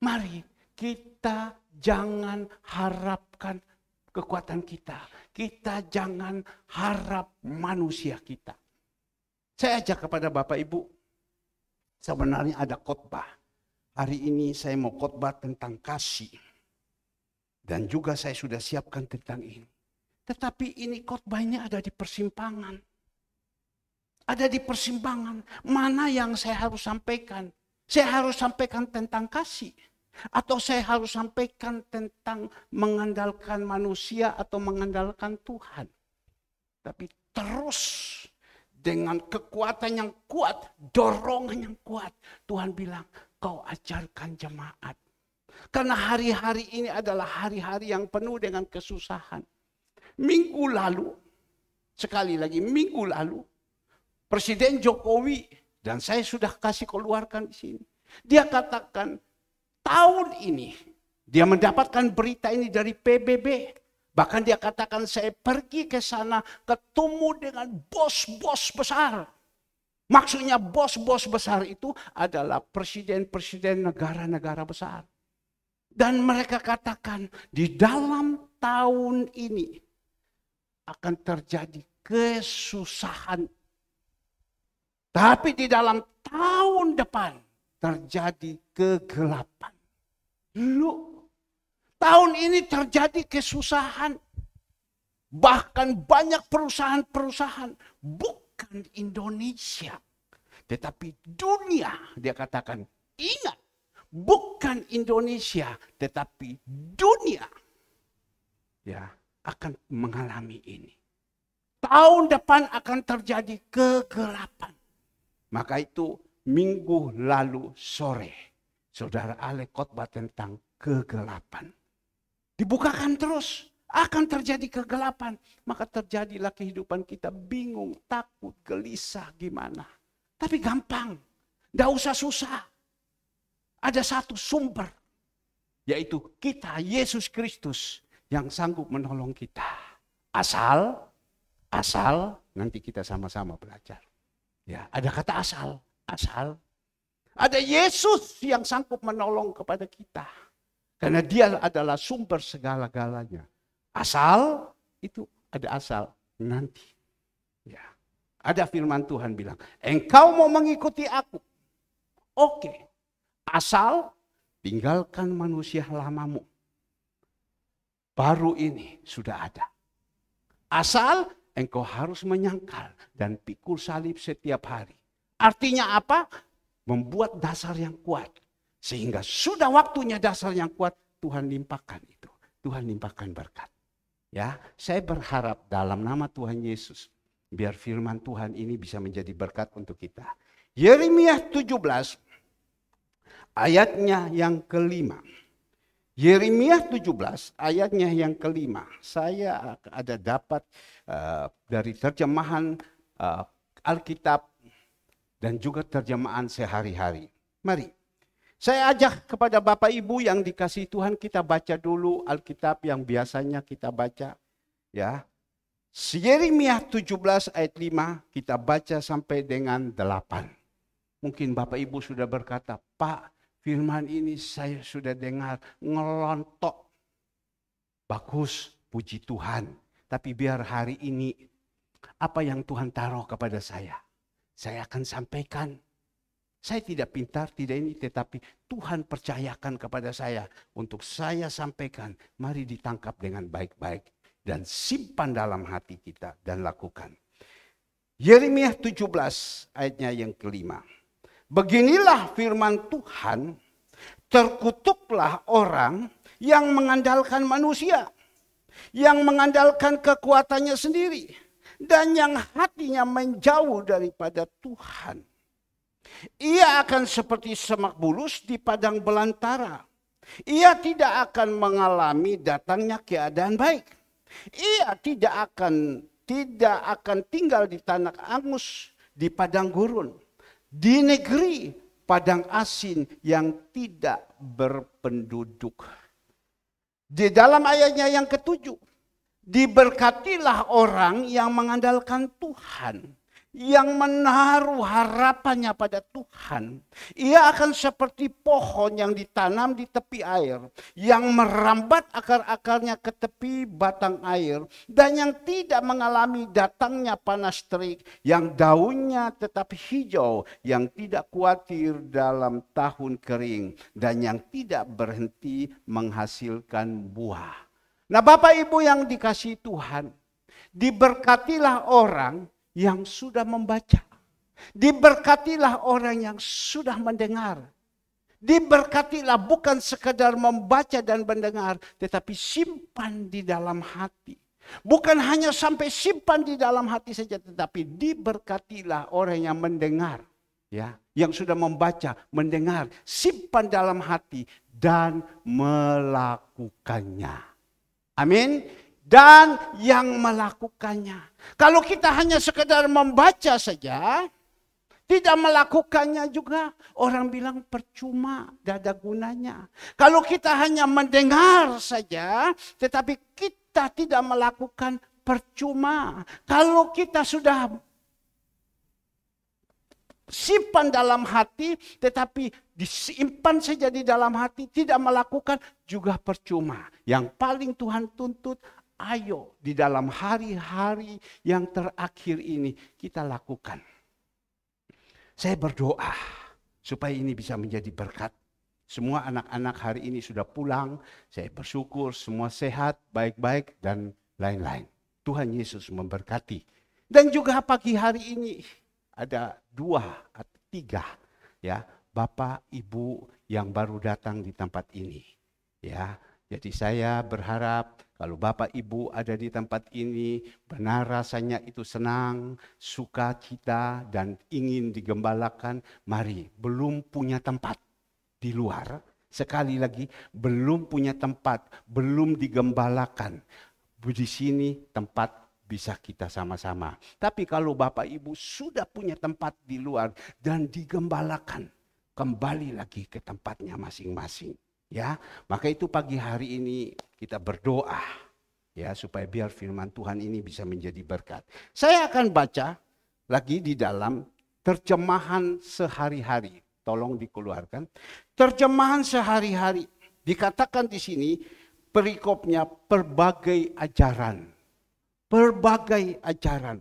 Mari kita jangan harapkan kekuatan kita. Kita jangan harap manusia kita. Saya ajak kepada Bapak Ibu, sebenarnya ada khotbah. Hari ini saya mau khotbah tentang kasih. Dan juga saya sudah siapkan tentang ini. Tetapi ini khotbahnya ada di persimpangan. Ada di persimpangan. Mana yang saya harus sampaikan? Saya harus sampaikan tentang kasih. Atau saya harus sampaikan tentang mengandalkan manusia atau mengandalkan Tuhan. Tapi terus dengan kekuatan yang kuat, dorongan yang kuat. Tuhan bilang, kau ajarkan jemaat. Karena hari-hari ini adalah hari-hari yang penuh dengan kesusahan. Minggu lalu, sekali lagi minggu lalu, Presiden Jokowi, dan saya sudah kasih keluarkan di sini. Dia katakan, tahun ini, dia mendapatkan berita ini dari PBB. Bahkan dia katakan, saya pergi ke sana ketemu dengan bos-bos besar. Maksudnya bos-bos besar itu adalah presiden-presiden negara-negara besar. Dan mereka katakan, di dalam tahun ini akan terjadi kesusahan. Tapi di dalam tahun depan terjadi kegelapan. Loh, tahun ini terjadi kesusahan. Bahkan banyak perusahaan-perusahaan, bukan Indonesia, tetapi dunia. Dia katakan, ingat, bukan Indonesia, tetapi dunia ya akan mengalami ini. Tahun depan akan terjadi kegelapan. Maka itu minggu lalu sore, Saudara Ale khotbah tentang kegelapan. Dibukakan terus, akan terjadi kegelapan. Maka terjadilah kehidupan kita bingung, takut, gelisah, gimana. Tapi gampang, tidak usah susah. Ada satu sumber, yaitu kita, Yesus Kristus, yang sanggup menolong kita. Asal, nanti kita sama-sama belajar. Ya, ada kata asal. Ada Yesus yang sanggup menolong kepada kita. Karena dia adalah sumber segala-galanya. Asal, itu ada asal nanti. Ya. Ada firman Tuhan bilang, engkau mau mengikuti aku. Oke. Asal, tinggalkan manusia lamamu. Baru ini sudah ada. Asal, engkau harus menyangkal dan pikul salib setiap hari. Artinya apa? Membuat dasar yang kuat. Sehingga sudah waktunya dasar yang kuat, Tuhan limpahkan itu. Tuhan limpahkan berkat. Ya, saya berharap dalam nama Tuhan Yesus, biar firman Tuhan ini bisa menjadi berkat untuk kita. Yeremia 17, ayatnya yang kelima. Yeremia 17, ayatnya yang kelima. Saya ada dapat dari terjemahan Alkitab dan juga terjemahan sehari-hari. Mari, saya ajak kepada Bapak Ibu yang dikasihi Tuhan, kita baca dulu Alkitab yang biasanya kita baca. Ya, Yeremia 17 ayat 5, kita baca sampai dengan 8. Mungkin Bapak Ibu sudah berkata, Pak, firman ini saya sudah dengar ngelontok. Bagus, puji Tuhan. Tapi biar hari ini, apa yang Tuhan taruh kepada saya akan sampaikan. Saya tidak pintar, tidak ini, tetapi Tuhan percayakan kepada saya untuk saya sampaikan. Mari ditangkap dengan baik-baik dan simpan dalam hati kita dan lakukan. Yeremia 17 ayatnya yang kelima. Beginilah firman Tuhan, terkutuklah orang yang mengandalkan manusia, yang mengandalkan kekuatannya sendiri, dan yang hatinya menjauh daripada Tuhan. Ia akan seperti semak bulus di padang belantara. Ia tidak akan mengalami datangnya keadaan baik. Ia tidak akan tinggal di tanah angus, di padang gurun, di negeri padang asin yang tidak berpenduduk. Di dalam ayatnya yang ketujuh, diberkatilah orang yang mengandalkan Tuhan, yang menaruh harapannya pada Tuhan, ia akan seperti pohon yang ditanam di tepi air, yang merambat akar-akarnya ke tepi batang air, dan yang tidak mengalami datangnya panas terik, yang daunnya tetap hijau, yang tidak khawatir dalam tahun kering, dan yang tidak berhenti menghasilkan buah. Nah, Bapak Ibu yang dikasihi Tuhan, diberkatilah orang yang sudah membaca. Diberkatilah orang yang sudah mendengar. Diberkatilah bukan sekadar membaca dan mendengar, tetapi simpan di dalam hati. Bukan hanya sampai simpan di dalam hati saja, tetapi diberkatilah orang yang mendengar. Ya, yang sudah membaca, mendengar, simpan dalam hati dan melakukannya. Amin. Dan yang melakukannya. Kalau kita hanya sekedar membaca saja, tidak melakukannya juga, orang bilang percuma, tidak ada gunanya. Kalau kita hanya mendengar saja, tetapi kita tidak melakukan, percuma. Kalau kita sudah simpan dalam hati, tetapi disimpan saja di dalam hati, tidak melakukan, juga percuma. Yang paling Tuhan tuntut, ayo di dalam hari-hari yang terakhir ini kita lakukan. Saya berdoa supaya ini bisa menjadi berkat. Semua anak-anak hari ini sudah pulang. Saya bersyukur semua sehat, baik-baik dan lain-lain. Tuhan Yesus memberkati. Dan juga pagi hari ini ada 2 atau 3 ya, Bapak Ibu yang baru datang di tempat ini. Ya, jadi saya berharap kalau Bapak Ibu ada di tempat ini, benar rasanya itu senang, sukacita dan ingin digembalakan, mari. Belum punya tempat di luar, sekali lagi belum punya tempat, belum digembalakan. Di sini tempat bisa kita sama-sama. Tapi kalau Bapak Ibu sudah punya tempat di luar dan digembalakan, kembali lagi ke tempatnya masing-masing. Ya, maka itu pagi hari ini kita berdoa ya supaya biar firman Tuhan ini bisa menjadi berkat. Saya akan baca lagi di dalam terjemahan sehari-hari. Tolong dikeluarkan. Terjemahan sehari-hari. Dikatakan di sini perikopnya berbagai ajaran. Berbagai ajaran.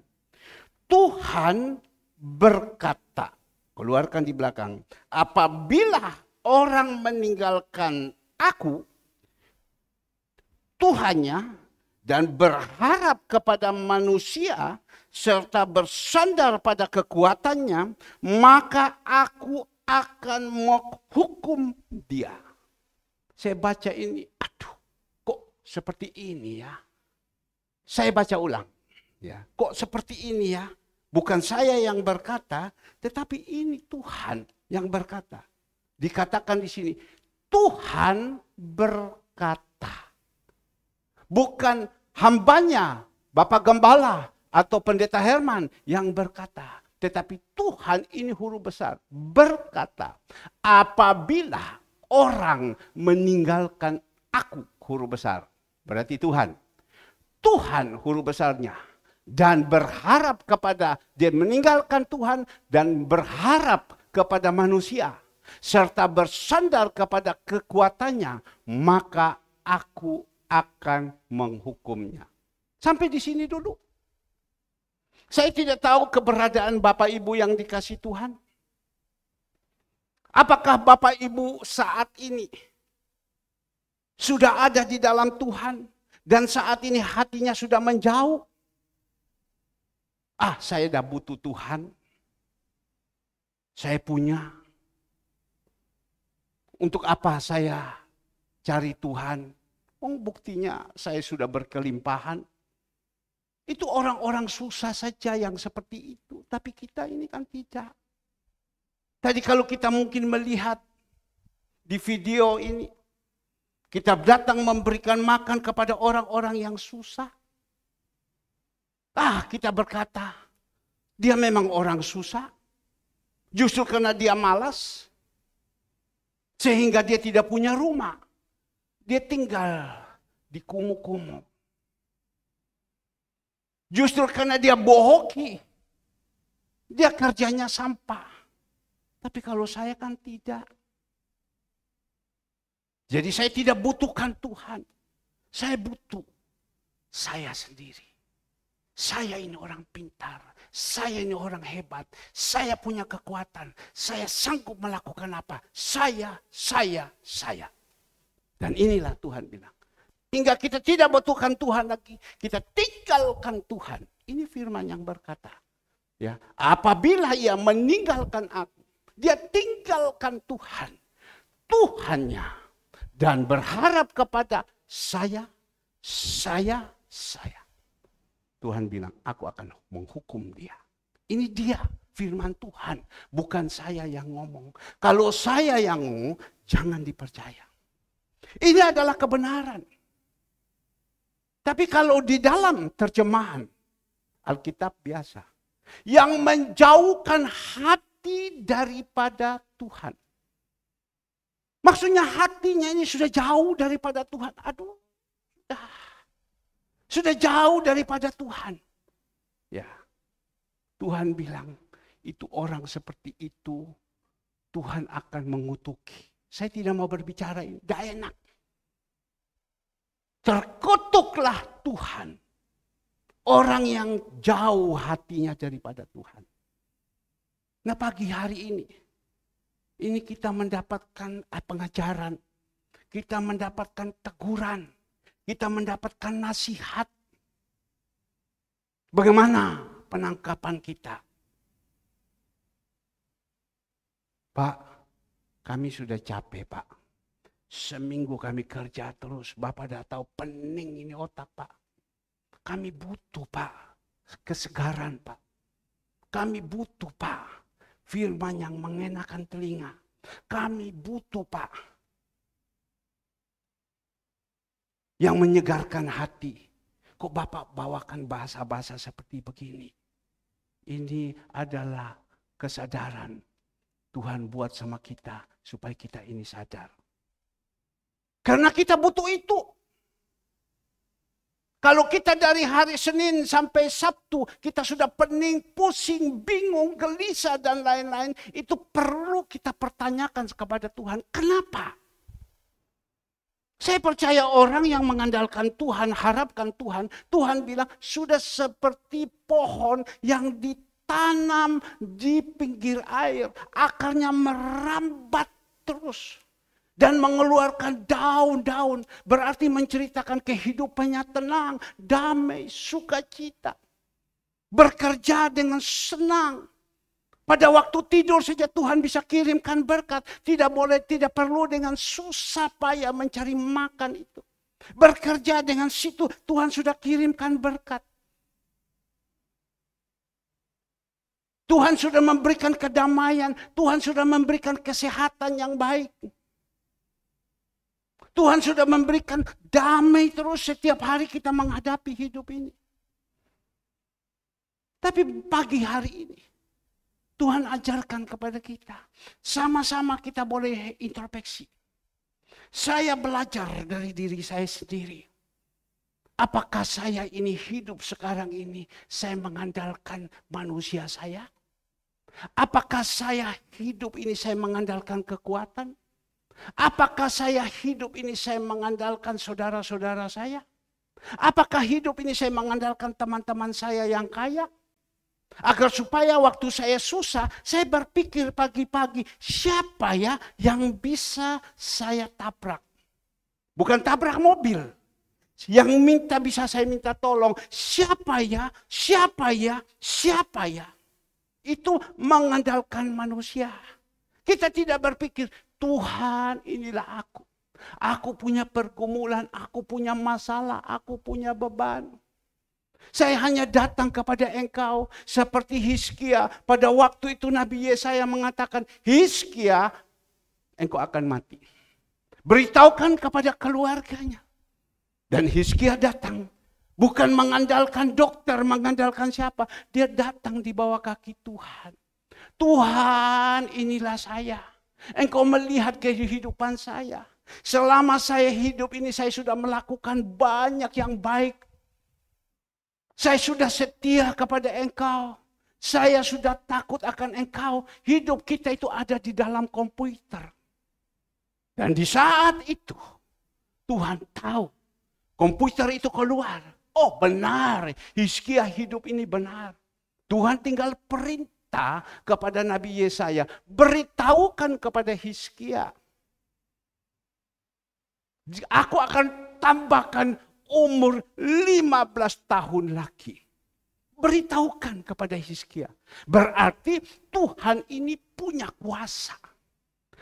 Tuhan berkata, keluarkan di belakang, apabila orang meninggalkan aku, Tuhannya, dan berharap kepada manusia, serta bersandar pada kekuatannya, maka aku akan menghukum dia. Saya baca ini, aduh, kok seperti ini ya? Saya baca ulang, ya, kok seperti ini ya? Bukan saya yang berkata, tetapi ini Tuhan yang berkata. Dikatakan di sini, Tuhan berkata. Bukan hambanya, Bapak Gembala atau Pendeta Herman yang berkata. Tetapi Tuhan ini huruf besar berkata, apabila orang meninggalkan aku, huruf besar. Berarti Tuhan. Tuhan huruf besarnya. Dan berharap kepada, dia meninggalkan Tuhan dan berharap kepada manusia. Serta bersandar kepada kekuatannya, maka aku akan menghukumnya. Sampai di sini dulu. Saya tidak tahu keberadaan Bapak Ibu yang dikasih Tuhan. Apakah Bapak Ibu saat ini sudah ada di dalam Tuhan dan saat ini hatinya sudah menjauh? Saya dah butuh Tuhan. Saya punya. Untuk apa saya cari Tuhan? Buktinya saya sudah berkelimpahan. Itu orang-orang susah saja yang seperti itu. Tapi kita ini kan tidak. Tadi kalau kita mungkin melihat di video ini, kita datang memberikan makan kepada orang-orang yang susah. Kita berkata, dia memang orang susah. Justru karena dia malas, sehingga dia tidak punya rumah. Dia tinggal di kumuh-kumuh. Justru karena dia bohoki, Dia kerjanya sampah. Tapi kalau saya kan tidak. Jadi saya tidak butuhkan Tuhan. Saya butuh saya sendiri. Saya ini orang pintar. Saya ini orang hebat. Saya punya kekuatan. Saya sanggup melakukan apa? Saya. Dan inilah Tuhan bilang. Hingga kita tidak butuhkan Tuhan lagi. Kita tinggalkan Tuhan. Ini firman yang berkata. Ya, apabila ia meninggalkan aku, dia tinggalkan Tuhan. Tuhannya. Dan berharap kepada saya. Tuhan bilang, aku akan menghukum dia. Ini dia firman Tuhan. Bukan saya yang ngomong. Kalau saya yang ngomong, jangan dipercaya. Ini adalah kebenaran. Tapi kalau di dalam terjemahan Alkitab biasa, yang menjauhkan hati daripada Tuhan. Maksudnya hatinya ini sudah jauh daripada Tuhan. Aduh, sudah jauh daripada Tuhan. Ya, Tuhan bilang, itu orang seperti itu, Tuhan akan mengutuki. Saya tidak mau berbicara ini, gak enak. Terkutuklah Tuhan. Orang yang jauh hatinya daripada Tuhan. Nah pagi hari ini kita mendapatkan pengajaran. Kita mendapatkan teguran. Kita mendapatkan nasihat. Bagaimana penangkapan kita? Pak, kami sudah capek Pak. Seminggu kami kerja terus. Bapak dah tahu pening ini otak Pak. Kami butuh Pak, kesegaran Pak. Kami butuh Pak, firman yang mengenakan telinga. Kami butuh Pak, yang menyegarkan hati. Kok Bapak bawakan bahasa-bahasa seperti begini? Ini adalah kesadaran Tuhan buat sama kita, supaya kita ini sadar. Karena kita butuh itu. Kalau kita dari hari Senin sampai Sabtu, kita sudah pening, pusing, bingung, gelisah, dan lain-lain. Itu perlu kita pertanyakan kepada Tuhan. Kenapa? Saya percaya orang yang mengandalkan Tuhan, harapkan Tuhan. Tuhan bilang sudah seperti pohon yang ditanam di pinggir air. Akarnya merambat terus. Dan mengeluarkan daun-daun. Berarti menceritakan kehidupannya tenang, damai, sukacita. Bekerja dengan senang. Pada waktu tidur saja Tuhan bisa kirimkan berkat. Tidak perlu dengan susah payah mencari makan itu. Bekerja dengan situ Tuhan sudah kirimkan berkat. Tuhan sudah memberikan kedamaian. Tuhan sudah memberikan kesehatan yang baik. Tuhan sudah memberikan damai terus setiap hari kita menghadapi hidup ini. Tapi pagi hari ini, Tuhan ajarkan kepada kita. Sama-sama kita boleh introspeksi. Saya belajar dari diri saya sendiri. Apakah saya ini hidup sekarang ini, saya mengandalkan manusia saya? Apakah saya hidup ini saya mengandalkan kekuatan? Apakah saya hidup ini saya mengandalkan saudara-saudara saya? Apakah hidup ini saya mengandalkan teman-teman saya yang kaya? Agar supaya waktu saya susah, saya berpikir pagi-pagi, siapa ya yang bisa saya tabrak? Bukan tabrak mobil. Yang bisa saya minta tolong, siapa ya? Itu mengandalkan manusia. Kita tidak berpikir, Tuhan inilah aku. Aku punya pergumulan, aku punya masalah, aku punya beban. Saya hanya datang kepada Engkau seperti Hizkia. Pada waktu itu Nabi Yesaya mengatakan, Hizkia, engkau akan mati. Beritahukan kepada keluarganya. Dan Hizkia datang. Bukan mengandalkan dokter, mengandalkan siapa. Dia datang di bawah kaki Tuhan. Tuhan inilah saya. Engkau melihat kehidupan saya. Selama saya hidup ini saya sudah melakukan banyak yang baik. Saya sudah setia kepada Engkau. Saya sudah takut akan engkau. Hidup kita itu ada di dalam komputer. Dan di saat itu, Tuhan tahu. Komputer itu keluar. Oh benar, Hizkia hidup ini benar. Tuhan tinggal perintah kepada Nabi Yesaya. Beritahukan kepada Hizkia. Aku akan tambahkan umur 15 tahun lagi. Beritahukan kepada Hizkia. Berarti Tuhan ini punya kuasa.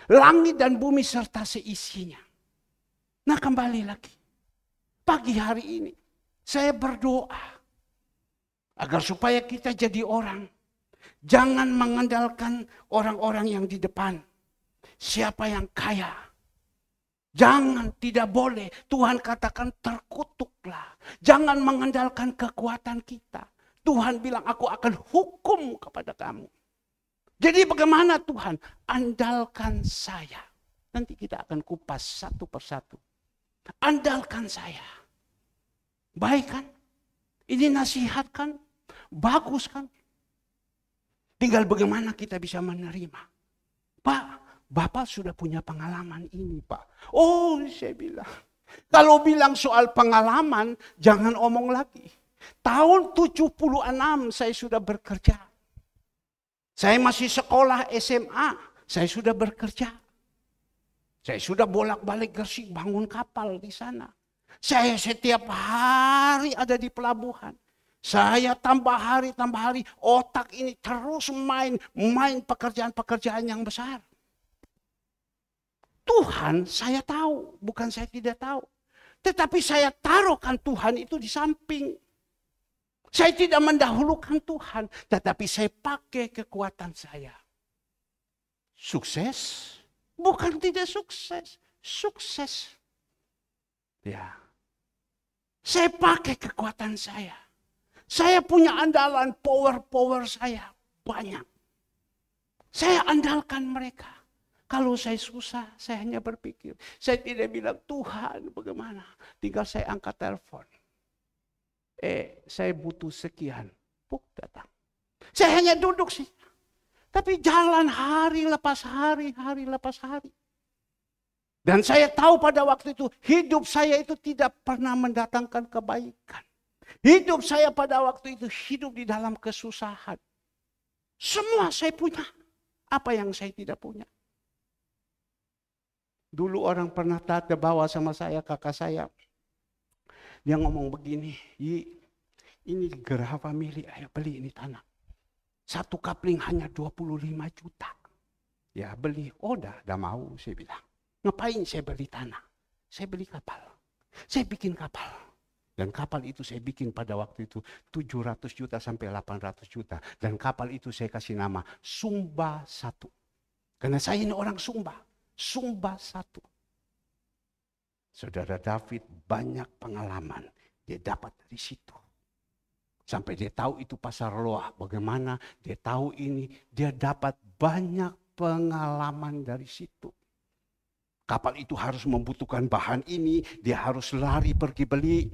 Langit dan bumi serta seisinya. Nah kembali lagi. Pagi hari ini saya berdoa. Agar supaya kita jadi orang. Jangan mengandalkan orang-orang yang di depan. Siapa yang kaya. Jangan, tidak boleh. Tuhan katakan terkutuklah. Jangan mengandalkan kekuatan kita. Tuhan bilang, aku akan hukum kepada kamu. Jadi bagaimana Tuhan? Andalkan saya. Nanti kita akan kupas satu persatu. Andalkan saya. Baik kan? Ini nasihat kan? Bagus kan? Tinggal bagaimana kita bisa menerima. Pak, Bapak sudah punya pengalaman ini Pak. Oh saya bilang. Kalau bilang soal pengalaman, jangan omong lagi. Tahun 76 saya sudah bekerja. Saya masih sekolah SMA, saya sudah bekerja. Saya sudah bolak-balik Gresik bangun kapal di sana. Saya setiap hari ada di pelabuhan. Saya tambah hari, otak ini terus main pekerjaan-pekerjaan yang besar. Tuhan saya tahu, bukan saya tidak tahu. Tetapi saya taruhkan Tuhan itu di samping. Saya tidak mendahulukan Tuhan, tetapi saya pakai kekuatan saya. Sukses? Bukan tidak sukses. Sukses. Ya. Saya pakai kekuatan saya. Saya punya andalan, power saya banyak. Saya andalkan mereka. Kalau saya susah, saya hanya berpikir. Saya tidak bilang, Tuhan bagaimana? Tinggal saya angkat telepon. Saya butuh sekian. Datang. Saya hanya duduk sih. Tapi jalan hari lepas hari, hari lepas hari. Dan saya tahu pada waktu itu, hidup saya itu tidak pernah mendatangkan kebaikan. Hidup saya pada waktu itu hidup di dalam kesusahan. Semua saya punya. Apa yang saya tidak punya? Dulu orang pernah bawa sama saya, kakak saya. Dia ngomong begini, ini Geraha Family, ayo beli ini tanah. Satu kapling hanya 25 juta. Ya beli, udah mau saya bilang. Ngapain saya beli tanah? Saya beli kapal. Saya bikin kapal. Dan kapal itu saya bikin pada waktu itu 700 juta sampai 800 juta. Dan kapal itu saya kasih nama Sumba 1. Karena saya ini orang Sumba. Sumba 1. Saudara David banyak pengalaman. Dia dapat dari situ. Sampai dia tahu itu pasar loah. Bagaimana dia tahu ini. Dia dapat banyak pengalaman dari situ. Kapal itu harus membutuhkan bahan ini. Dia harus lari pergi beli.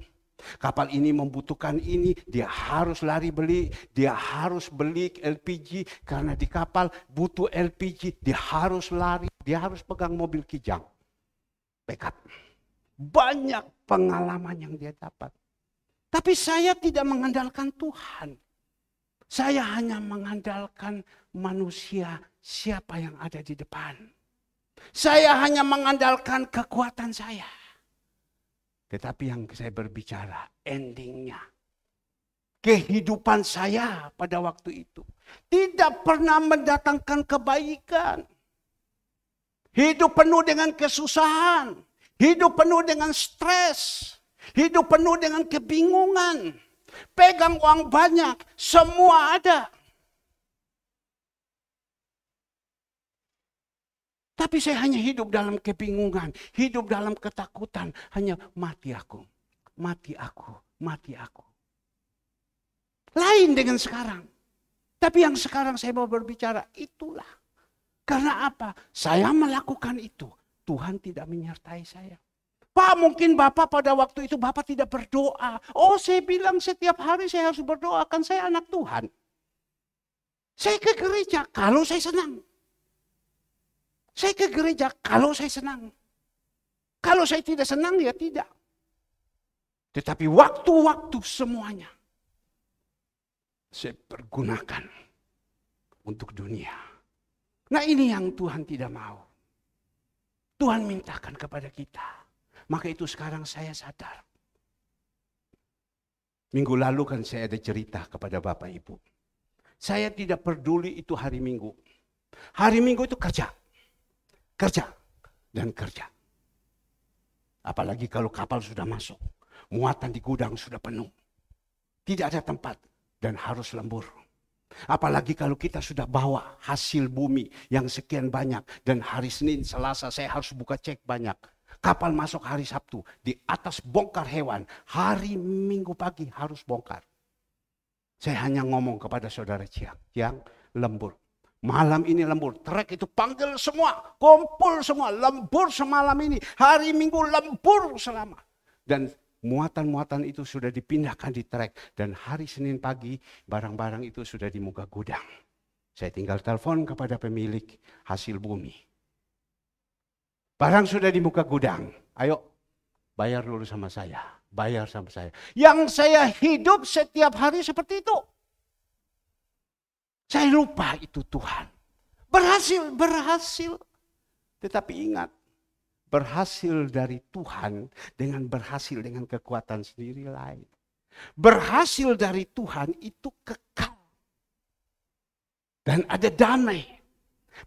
Kapal ini membutuhkan ini. Dia harus lari beli. Dia harus beli LPG. Karena di kapal butuh LPG. Dia harus lari. Dia harus pegang mobil kijang. Backup. Banyak pengalaman yang dia dapat. Tapi saya tidak mengandalkan Tuhan. Saya hanya mengandalkan manusia, siapa yang ada di depan. Saya hanya mengandalkan kekuatan saya. Tetapi yang saya berbicara, endingnya. Kehidupan saya pada waktu itu tidak pernah mendatangkan kebaikan. Hidup penuh dengan kesusahan. Hidup penuh dengan stres. Hidup penuh dengan kebingungan. Pegang uang banyak, semua ada. Tapi saya hanya hidup dalam kebingungan, hidup dalam ketakutan. Hanya mati aku, mati aku, mati aku. Lain dengan sekarang. Tapi yang sekarang saya mau berbicara, itulah. Karena apa? Saya melakukan itu. Tuhan tidak menyertai saya. Pak, mungkin Bapak pada waktu itu Bapak tidak berdoa. Oh, saya bilang setiap hari saya harus berdoa, kan saya anak Tuhan. Saya ke gereja kalau saya senang. Saya ke gereja kalau saya senang. Kalau saya tidak senang, ya tidak. Tetapi waktu-waktu semuanya saya pergunakan untuk dunia. Nah, ini yang Tuhan tidak mau. Tuhan mintakan kepada kita. Maka itu sekarang saya sadar. Minggu lalu kan saya ada cerita kepada Bapak Ibu. Saya tidak peduli itu hari Minggu. Hari Minggu itu kerja. Kerja dan kerja. Apalagi kalau kapal sudah masuk. Muatan di gudang sudah penuh. Tidak ada tempat dan harus lembur. Apalagi kalau kita sudah bawa hasil bumi yang sekian banyak. Dan hari Senin, Selasa saya harus buka cek banyak. Kapal masuk hari Sabtu. Di atas bongkar hewan. Hari Minggu pagi harus bongkar. Saya hanya ngomong kepada saudara Ciang. Ciang, lembur. Malam ini lembur. Trek itu panggil semua. Kumpul semua. Lembur semalam ini. Hari Minggu lembur selama. Dan muatan-muatan itu sudah dipindahkan di trek. Dan hari Senin pagi barang-barang itu sudah di muka gudang. Saya tinggal telepon kepada pemilik hasil bumi. Barang sudah di muka gudang. Ayo bayar dulu sama saya. Bayar sama saya. Yang saya hidup setiap hari seperti itu. Saya lupa itu Tuhan. Berhasil. Tetapi ingat. Berhasil dari Tuhan dengan berhasil dengan kekuatan sendiri lain. Berhasil dari Tuhan itu kekal. Dan ada damai.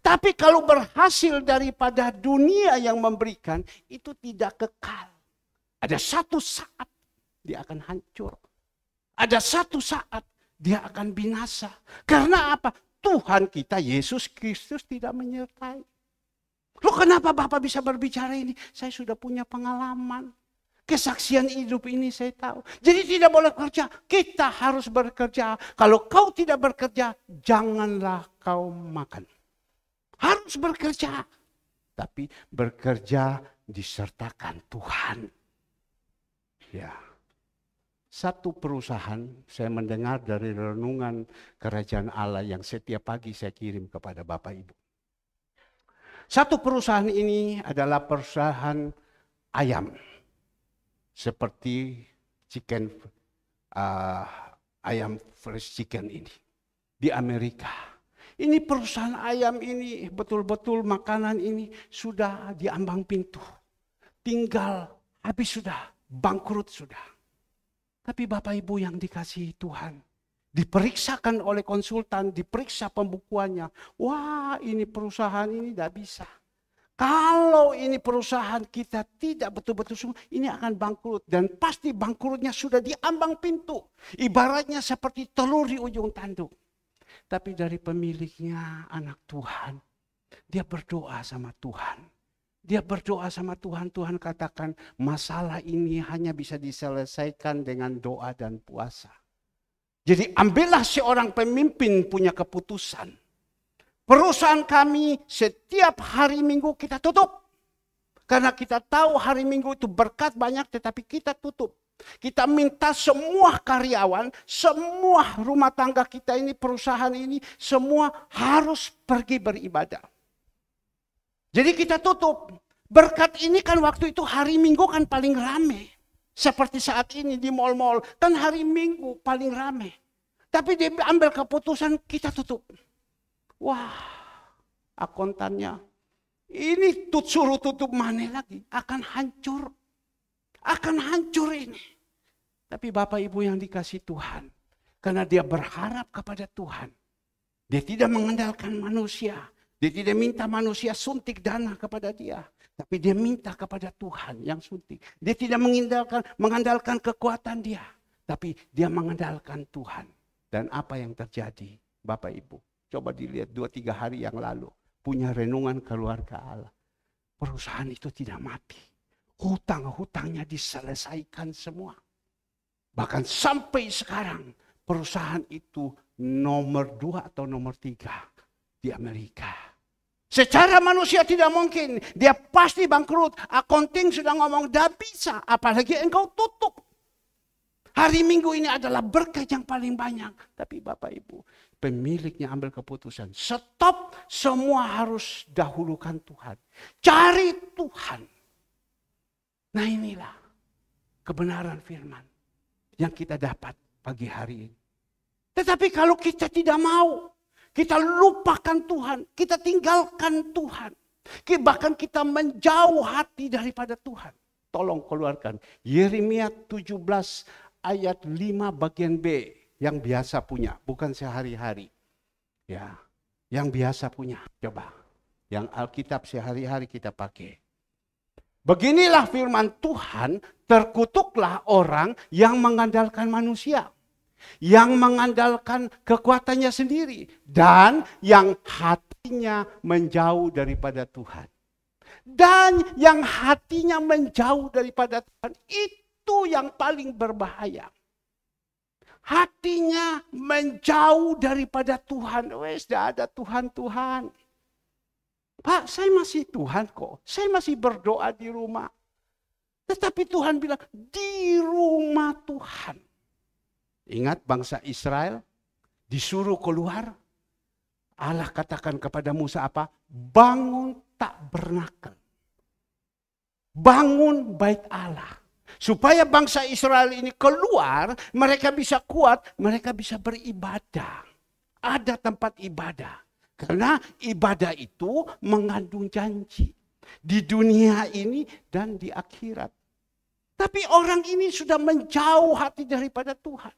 Tapi kalau berhasil daripada dunia yang memberikan, itu tidak kekal. Ada satu saat dia akan hancur. Ada satu saat dia akan binasa. Karena apa? Tuhan kita, Yesus Kristus tidak menyertai. Loh, kenapa Bapak bisa berbicara ini? Saya sudah punya pengalaman. Kesaksian hidup ini saya tahu. Jadi tidak boleh kerja. Kita harus bekerja. Kalau kau tidak bekerja, janganlah kau makan. Harus bekerja. Tapi bekerja disertakan Tuhan. Ya. Satu perusahaan saya mendengar dari renungan kerajaan Allah yang setiap pagi saya kirim kepada Bapak Ibu. Satu perusahaan ini adalah perusahaan ayam. Seperti ayam fresh chicken ini. Di Amerika. Ini perusahaan ayam ini betul-betul makanan ini sudah di ambang pintu. Tinggal habis sudah, bangkrut sudah. Tapi Bapak Ibu yang dikasihi Tuhan. Diperiksakan oleh konsultan, diperiksa pembukuannya. Wah, ini perusahaan ini tidak bisa. Kalau ini perusahaan kita tidak betul-betul sungguh, ini akan bangkrut. Dan pasti bangkrutnya sudah di ambang pintu. Ibaratnya seperti telur di ujung tanduk. Tapi dari pemiliknya anak Tuhan, dia berdoa sama Tuhan. Dia berdoa sama Tuhan, Tuhan katakan masalah ini hanya bisa diselesaikan dengan doa dan puasa. Jadi ambillah seorang pemimpin punya keputusan. Perusahaan kami setiap hari Minggu kita tutup. Karena kita tahu hari Minggu itu berkat banyak tetapi kita tutup. Kita minta semua karyawan, semua rumah tangga kita ini, perusahaan ini, semua harus pergi beribadah. Jadi kita tutup. Berkat ini kan waktu itu hari Minggu kan paling rame. Seperti saat ini di mal-mal, kan hari Minggu paling rame. Tapi dia ambil keputusan kita tutup. Wah, akuntannya, ini suruh tutup mana lagi? Akan hancur. Akan hancur ini. Tapi Bapak Ibu yang dikasih Tuhan. Karena dia berharap kepada Tuhan. Dia tidak mengandalkan manusia. Dia tidak minta manusia suntik dana kepada dia. Tapi dia minta kepada Tuhan yang suntik. Dia tidak mengandalkan kekuatan dia. Tapi dia mengandalkan Tuhan. Dan apa yang terjadi Bapak Ibu. Coba dilihat 2-3 hari yang lalu. Punya renungan keluarga Allah. Perusahaan itu tidak mati. Hutang-hutangnya diselesaikan semua. Bahkan sampai sekarang perusahaan itu nomor 2 atau nomor 3 di Amerika. Secara manusia tidak mungkin. Dia pasti bangkrut. Accounting sudah ngomong tidak bisa. Apalagi engkau tutup. Hari Minggu ini adalah berkat yang paling banyak. Tapi Bapak Ibu, pemiliknya ambil keputusan. Stop, semua harus dahulukan Tuhan. Cari Tuhan. Nah inilah kebenaran firman yang kita dapat pagi hari ini. Tetapi kalau kita tidak mau, kita lupakan Tuhan, kita tinggalkan Tuhan. Bahkan kita menjauh hati daripada Tuhan. Tolong keluarkan Yeremia 17 ayat 5 bagian B yang biasa punya, bukan sehari-hari. Ya, yang biasa punya. Coba, yang Alkitab sehari-hari kita pakai. Beginilah firman Tuhan, terkutuklah orang yang mengandalkan manusia, yang mengandalkan kekuatannya sendiri, dan yang hatinya menjauh daripada Tuhan. Dan yang hatinya menjauh daripada Tuhan, itu yang paling berbahaya. Hatinya menjauh daripada Tuhan. Wes, tidak ada Tuhan. Pak, saya masih Tuhan kok. Saya masih berdoa di rumah. Tetapi Tuhan bilang, di rumah Tuhan. Ingat bangsa Israel disuruh keluar. Allah katakan kepada Musa apa? Bangun tak bernakel. Bangun bait Allah. Supaya bangsa Israel ini keluar, mereka bisa kuat, mereka bisa beribadah. Ada tempat ibadah. Karena ibadah itu mengandung janji. Di dunia ini dan di akhirat. Tapi orang ini sudah menjauh hati daripada Tuhan.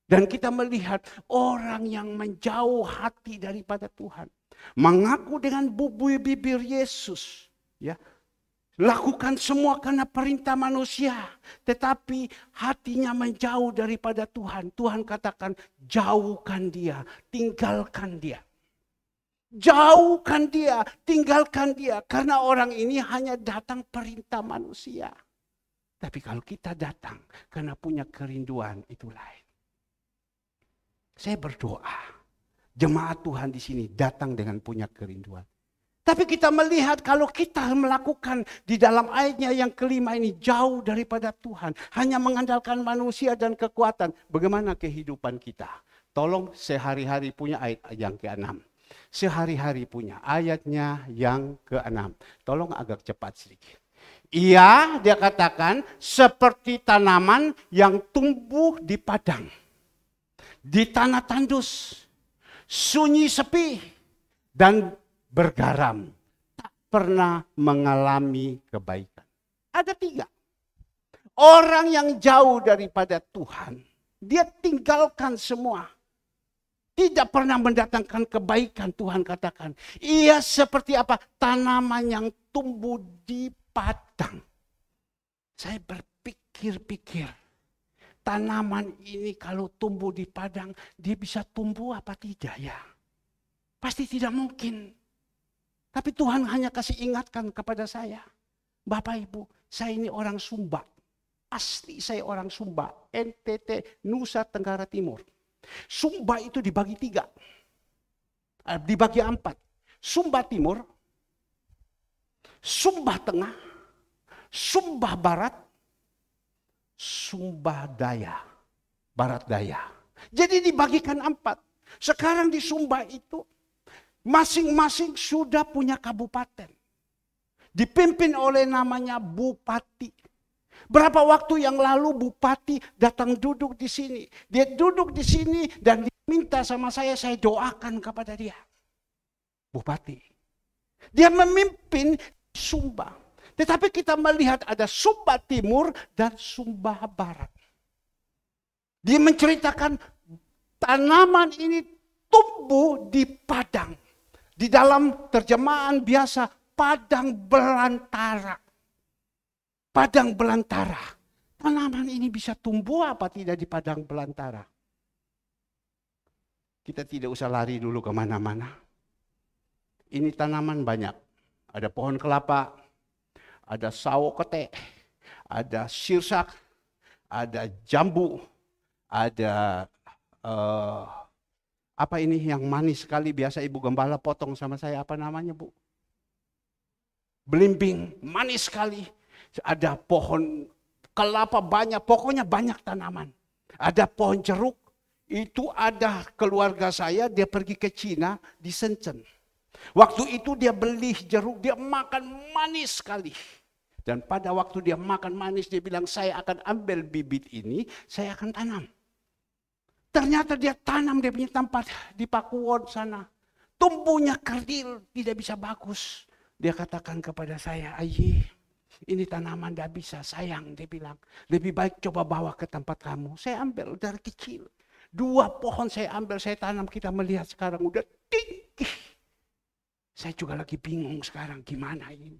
Dan kita melihat orang yang menjauh hati daripada Tuhan. Mengaku dengan bibir Yesus. Ya, lakukan semua karena perintah manusia. Tetapi hatinya menjauh daripada Tuhan. Tuhan katakan jauhkan dia, tinggalkan dia. Jauhkan dia, tinggalkan dia. Karena orang ini hanya datang perintah manusia. Tapi kalau kita datang karena punya kerinduan, itu lain. Saya berdoa, jemaat Tuhan di sini datang dengan punya kerinduan. Tapi kita melihat kalau kita melakukan di dalam ayatnya yang kelima ini jauh daripada Tuhan. Hanya mengandalkan manusia dan kekuatan. Bagaimana kehidupan kita? Tolong sehari-hari punya ayat yang ke-6. Sehari-hari punya ayatnya yang ke-6. Tolong agak cepat sedikit. Dia katakan seperti tanaman yang tumbuh di padang. Di tanah tandus, sunyi sepi, dan bergaram. Tak pernah mengalami kebaikan. Ada 3. Orang yang jauh daripada Tuhan, dia tinggalkan semua. Tidak pernah mendatangkan kebaikan, Tuhan katakan. Ia seperti apa? Tanaman yang tumbuh di padang. Saya berpikir-pikir. Tanaman ini kalau tumbuh di padang, dia bisa tumbuh apa tidak ya? Pasti tidak mungkin. Tapi Tuhan hanya kasih ingatkan kepada saya. Bapak Ibu, saya ini orang Sumba. Asli saya orang Sumba. NTT, Nusa Tenggara Timur. Sumba itu dibagi 3. Dibagi 4. Sumba Timur, Sumba Tengah, Sumba Barat, Sumba Daya, Barat Daya. Jadi dibagikan 4. Sekarang di Sumba itu masing-masing sudah punya kabupaten. Dipimpin oleh namanya Bupati. Berapa waktu yang lalu Bupati datang duduk di sini. Dia duduk di sini dan diminta sama saya doakan kepada dia. Bupati. Dia memimpin Sumba. Tetapi kita melihat ada Sumba Timur dan Sumba Barat. Dia menceritakan tanaman ini tumbuh di padang. Di dalam terjemahan biasa, padang belantara. Padang belantara. Tanaman ini bisa tumbuh apa tidak di padang belantara? Kita tidak usah lari dulu kemana-mana. Ini tanaman banyak. Ada pohon kelapa. Ada sawo kete, ada sirsak, ada jambu, ada apa ini yang manis sekali biasa Ibu Gembala potong sama saya, apa namanya Bu? Belimbing, manis sekali. Ada pohon kelapa banyak, pokoknya banyak tanaman. Ada pohon jeruk Itu ada keluarga saya, dia pergi ke Cina, di Shenzhen. Waktu itu dia beli jeruk, dia makan manis sekali. Dan pada waktu dia makan manis, dia bilang, saya akan ambil bibit ini, saya akan tanam. Ternyata dia tanam, dia punya tempat di Pakuwon sana. Tumbuhnya kerdil, tidak bisa bagus. Dia katakan kepada saya, Ayi, ini tanaman tidak bisa, sayang, dia bilang. Lebih baik coba bawa ke tempat kamu. Saya ambil dari kecil. 2 pohon saya ambil, saya tanam, kita melihat sekarang udah tinggi. Saya juga lagi bingung sekarang, gimana ini.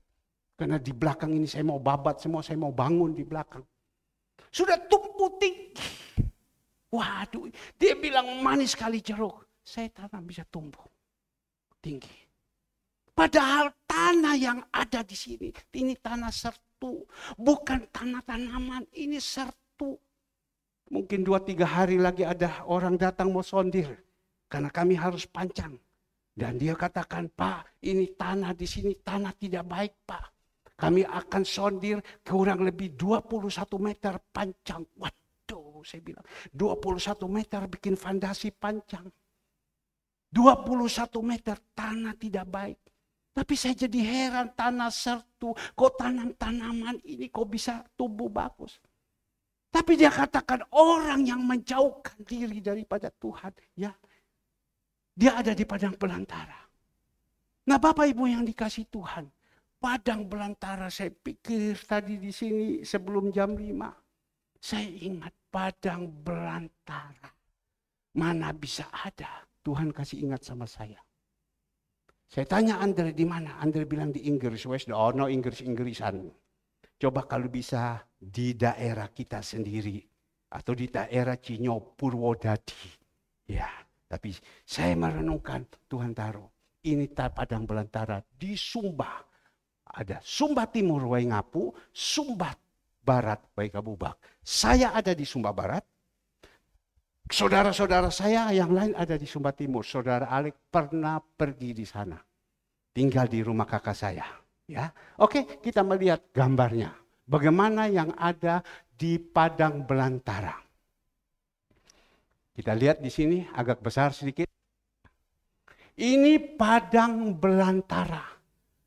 Karena di belakang ini saya mau babat semua, saya mau bangun di belakang. Sudah tumbuh tinggi. Waduh, dia bilang manis sekali jeruk. Saya tanam bisa tumbuh tinggi. Padahal tanah yang ada di sini, ini tanah sertu. Bukan tanah tanaman, ini sertu. Mungkin 2-3 hari lagi ada orang datang mau sondir. Karena kami harus pancang. Dan dia katakan, Pak, ini tanah di sini, tanah tidak baik, Pak. Kami akan sondir kurang lebih 21 meter panjang. Waduh, saya bilang, 21 meter bikin fondasi panjang. 21 meter tanah tidak baik. Tapi saya jadi heran, tanah sertu, kok tanam tanaman ini kok bisa tumbuh bagus. Tapi dia katakan orang yang menjauhkan diri daripada Tuhan, ya, dia ada di padang belantara. Nah, Bapak Ibu yang dikasih Tuhan, padang belantara, saya pikir tadi di sini sebelum jam 5, saya ingat padang belantara. Mana bisa ada? Tuhan kasih ingat sama saya. Saya tanya Andre di mana? Andre bilang di Inggris. Oh no, Inggris-Inggrisan. Coba kalau bisa di daerah kita sendiri. Atau di daerah Cinyo, Purwodadi. Ya, tapi saya merenungkan Tuhan taruh. Ini padang belantara di Sumba. Ada Sumba Timur, Waingapu, Sumba Barat, Waikabubak. Saya ada di Sumba Barat. Saudara-saudara saya yang lain ada di Sumba Timur. Saudara Alek pernah pergi di sana. Tinggal di rumah kakak saya. Ya, oke, kita melihat gambarnya. Bagaimana yang ada di padang belantara. Kita lihat di sini agak besar sedikit. Ini padang belantara.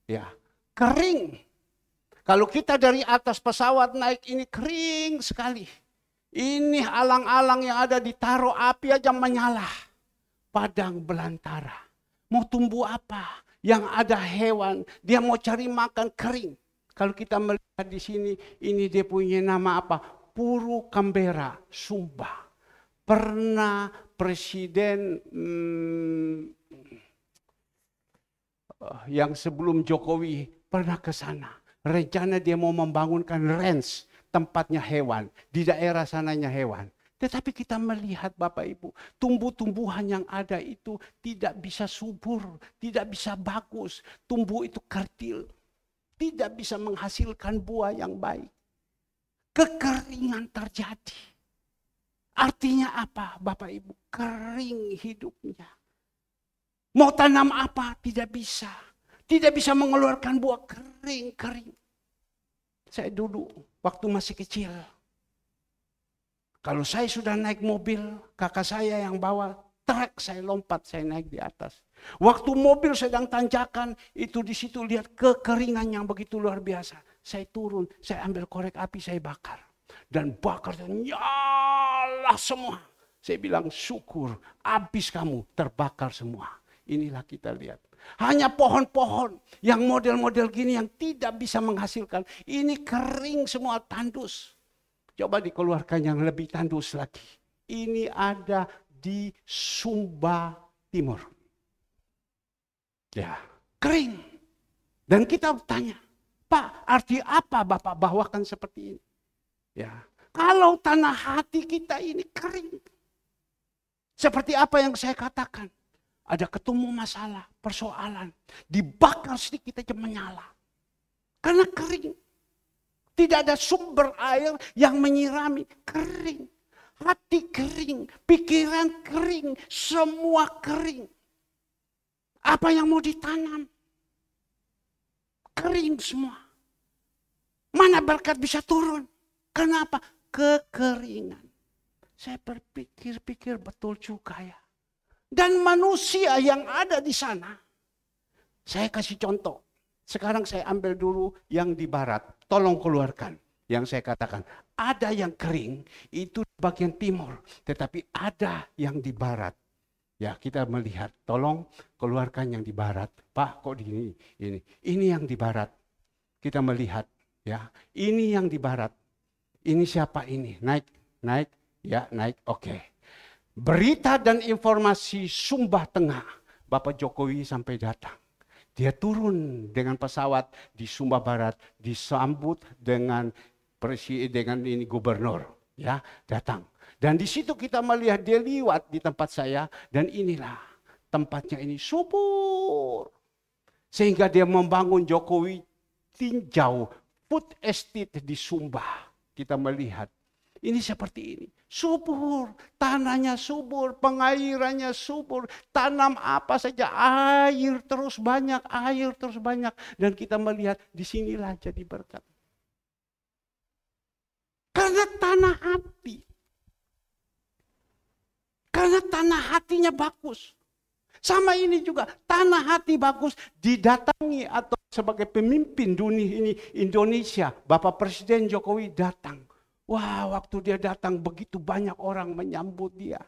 Ya. Kering. Kalau kita dari atas pesawat naik ini kering sekali. Ini alang-alang yang ada ditaruh api aja menyala. Padang belantara. Mau tumbuh apa? Yang ada hewan, dia mau cari makan kering. Kalau kita melihat di sini, ini dia punya nama apa? Puru Kambera, Sumba. Pernah Presiden yang sebelum Jokowi pernah ke sana. Rencana dia mau membangunkan ranch, tempatnya hewan. Di daerah sananya hewan. Tetapi kita melihat Bapak Ibu, tumbuh-tumbuhan yang ada itu tidak bisa subur, tidak bisa bagus. Tumbuh itu kerdil, tidak bisa menghasilkan buah yang baik. Kekeringan terjadi. Artinya apa Bapak Ibu? Kering hidupnya. Mau tanam apa? Tidak bisa. Tidak bisa mengeluarkan buah, kering. Saya dulu waktu masih kecil. Kalau saya sudah naik mobil, kakak saya yang bawa truk, saya lompat, saya naik di atas. Waktu mobil sedang tanjakan, itu di situ lihat kekeringan yang begitu luar biasa. Saya turun, saya ambil korek api, saya bakar. Dan bakar, nyala semua. Saya bilang syukur, habis kamu, terbakar semua. Inilah kita lihat. Hanya pohon-pohon yang model-model gini yang tidak bisa menghasilkan. Ini kering semua, tandus. Coba dikeluarkan yang lebih tandus lagi. Ini ada di Sumba Timur. Ya, kering. Dan kita tanya, Pak, arti apa Bapak bawakan seperti ini? Ya, kalau tanah hati kita ini kering. Seperti apa yang saya katakan? Ada ketemu masalah, persoalan. Dibakar sedikit aja menyala. Karena kering. Tidak ada sumber air yang menyirami. Kering. Hati kering. Pikiran kering. Semua kering. Apa yang mau ditanam? Kering semua. Mana berkat bisa turun? Kenapa? Kekeringan. Saya berpikir-pikir betul juga ya. Dan manusia yang ada di sana, saya kasih contoh. Sekarang saya ambil dulu yang di barat. Tolong keluarkan yang saya katakan. Ada yang kering, itu di bagian timur. Tetapi ada yang di barat. Ya, kita melihat. Tolong keluarkan yang di barat. Pak, kok di ini? Ini yang di barat. Kita melihat. Ya, ini yang di barat. Ini siapa ini? Naik. Ya, naik. Oke. Berita dan informasi Sumba Tengah. Bapak Jokowi sampai datang. Dia turun dengan pesawat di Sumba Barat, disambut dengan ini gubernur, ya, datang. Dan di situ kita melihat dia liwat di tempat saya, dan inilah tempatnya ini subur. Sehingga dia membangun Jokowi tinjau food estate di Sumba. Kita melihat ini seperti ini. Subur, tanahnya subur, pengairannya subur, tanam apa saja, air terus banyak. Dan kita melihat disinilah jadi berkat. Karena tanah hati. Karena tanah hatinya bagus. Sama ini juga, tanah hati bagus didatangi atau sebagai pemimpin dunia ini Indonesia, Bapak Presiden Jokowi datang. Wah, waktu dia datang begitu banyak orang menyambut dia.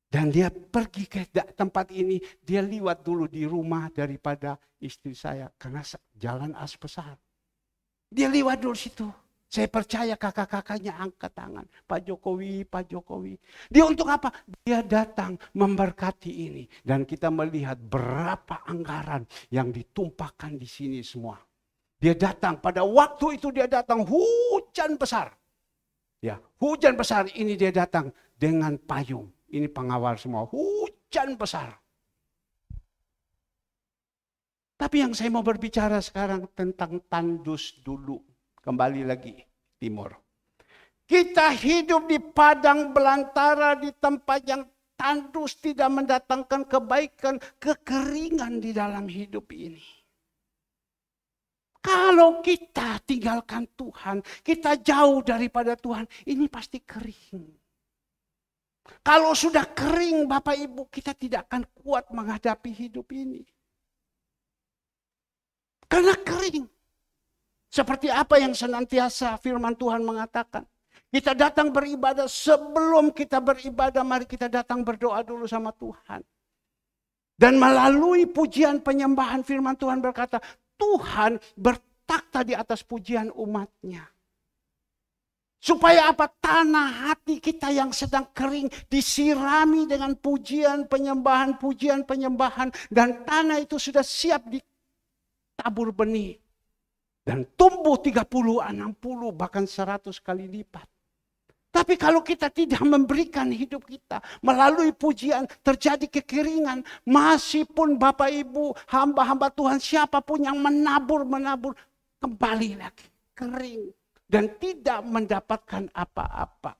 Dan dia pergi ke tempat ini, dia liwat dulu di rumah daripada istri saya. Karena jalan as besar. Dia liwat dulu situ. Saya percaya kakak-kakaknya angkat tangan. Pak Jokowi. Dia untuk apa? Dia datang memberkati ini. Dan kita melihat berapa anggaran yang ditumpahkan di sini semua. Dia datang, pada waktu itu dia datang hujan besar. Ya, hujan besar ini dia datang dengan payung. Ini pengawal semua, hujan besar. Tapi yang saya mau berbicara sekarang tentang tandus dulu. Kembali lagi, timur. Kita hidup di padang belantara, di tempat yang tandus, tidak mendatangkan kebaikan, kekeringan di dalam hidup ini. Kalau kita tinggalkan Tuhan, kita jauh daripada Tuhan, ini pasti kering. Kalau sudah kering Bapak Ibu, kita tidak akan kuat menghadapi hidup ini. Karena kering. Seperti apa yang senantiasa firman Tuhan mengatakan. Kita datang beribadah, sebelum kita beribadah, mari kita datang berdoa dulu sama Tuhan. Dan melalui pujian penyembahan firman Tuhan berkata, Tuhan bertakhta di atas pujian umatnya. Supaya apa? Tanah hati kita yang sedang kering disirami dengan pujian penyembahan. Dan tanah itu sudah siap ditabur benih. Dan tumbuh 30, 60, bahkan 100 kali lipat. Tapi kalau kita tidak memberikan hidup kita melalui pujian, terjadi kekeringan. Masih pun Bapak Ibu, hamba-hamba Tuhan, siapapun yang menabur, kembali lagi kering. Dan tidak mendapatkan apa-apa.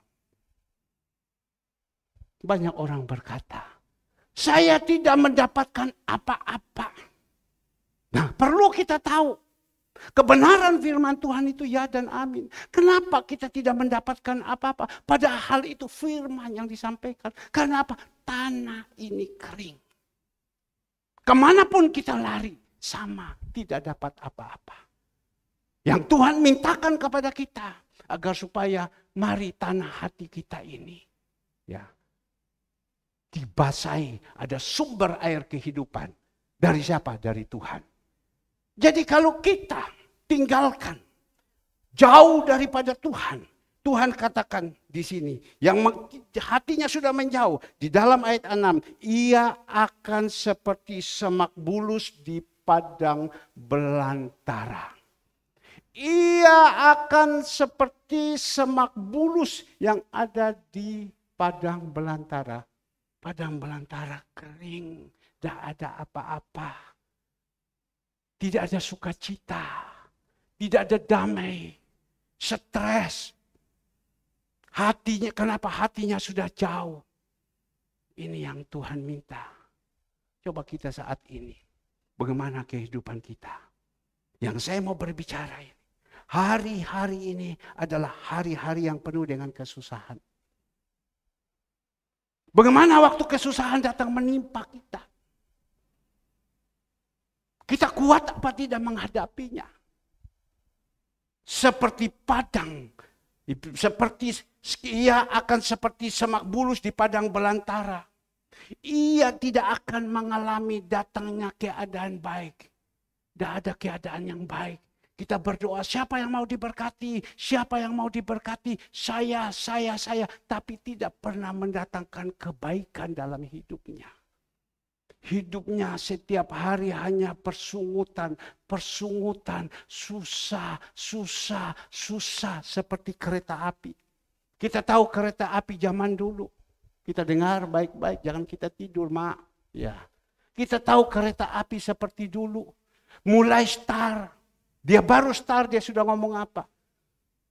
Banyak orang berkata, saya tidak mendapatkan apa-apa. Nah, perlu kita tahu. Kebenaran firman Tuhan itu ya dan amin. Kenapa kita tidak mendapatkan apa-apa? Padahal itu firman yang disampaikan. Karena apa? Tanah ini kering. Kemanapun kita lari, sama, tidak dapat apa-apa. Yang Tuhan mintakan kepada kita, agar supaya mari tanah hati kita ini, ya, dibasahi, ada sumber air kehidupan. Dari siapa? Dari Tuhan. Jadi kalau kita tinggalkan jauh daripada Tuhan, Tuhan katakan di sini, yang hatinya sudah menjauh, di dalam ayat 6, ia akan seperti semak bulus di padang belantara. Ia akan seperti semak bulus yang ada di padang belantara. Padang belantara kering, tidak ada apa-apa. Tidak ada sukacita, tidak ada damai, stres. Hatinya, kenapa hatinya sudah jauh? Ini yang Tuhan minta. Coba kita saat ini, bagaimana kehidupan kita? Yang saya mau berbicara ini, hari-hari ini adalah hari-hari yang penuh dengan kesusahan. Bagaimana waktu kesusahan datang menimpa kita? Kita kuat apa tidak menghadapinya? Seperti padang, ia akan seperti semak bulus di padang belantara. Ia tidak akan mengalami datangnya keadaan baik. Tidak ada keadaan yang baik. Kita berdoa, siapa yang mau diberkati? Siapa yang mau diberkati? Saya. Tapi tidak pernah mendatangkan kebaikan dalam hidupnya. Hidupnya setiap hari hanya persungutan. Susah. Seperti kereta api. Kita tahu kereta api zaman dulu. Kita dengar baik-baik, jangan kita tidur, Mak. Ya. Kita tahu kereta api seperti dulu. Mulai start. Dia baru start, dia sudah ngomong apa?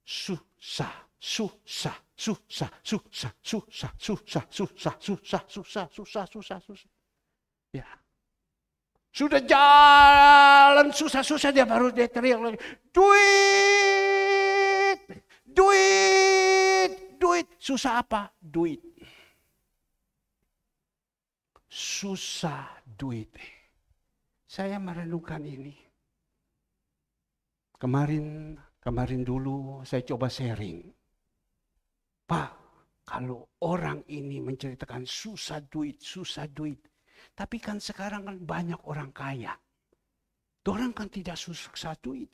Susah. Ya. Sudah jalan susah, dia baru dia teriak lagi. Duit. Susah apa? Duit. Susah duit. Saya merenungkan ini. Kemarin dulu saya coba sharing. Pak, kalau orang ini menceritakan susah duit. Tapi kan sekarang kan banyak orang kaya. Dorang kan tidak susah duit.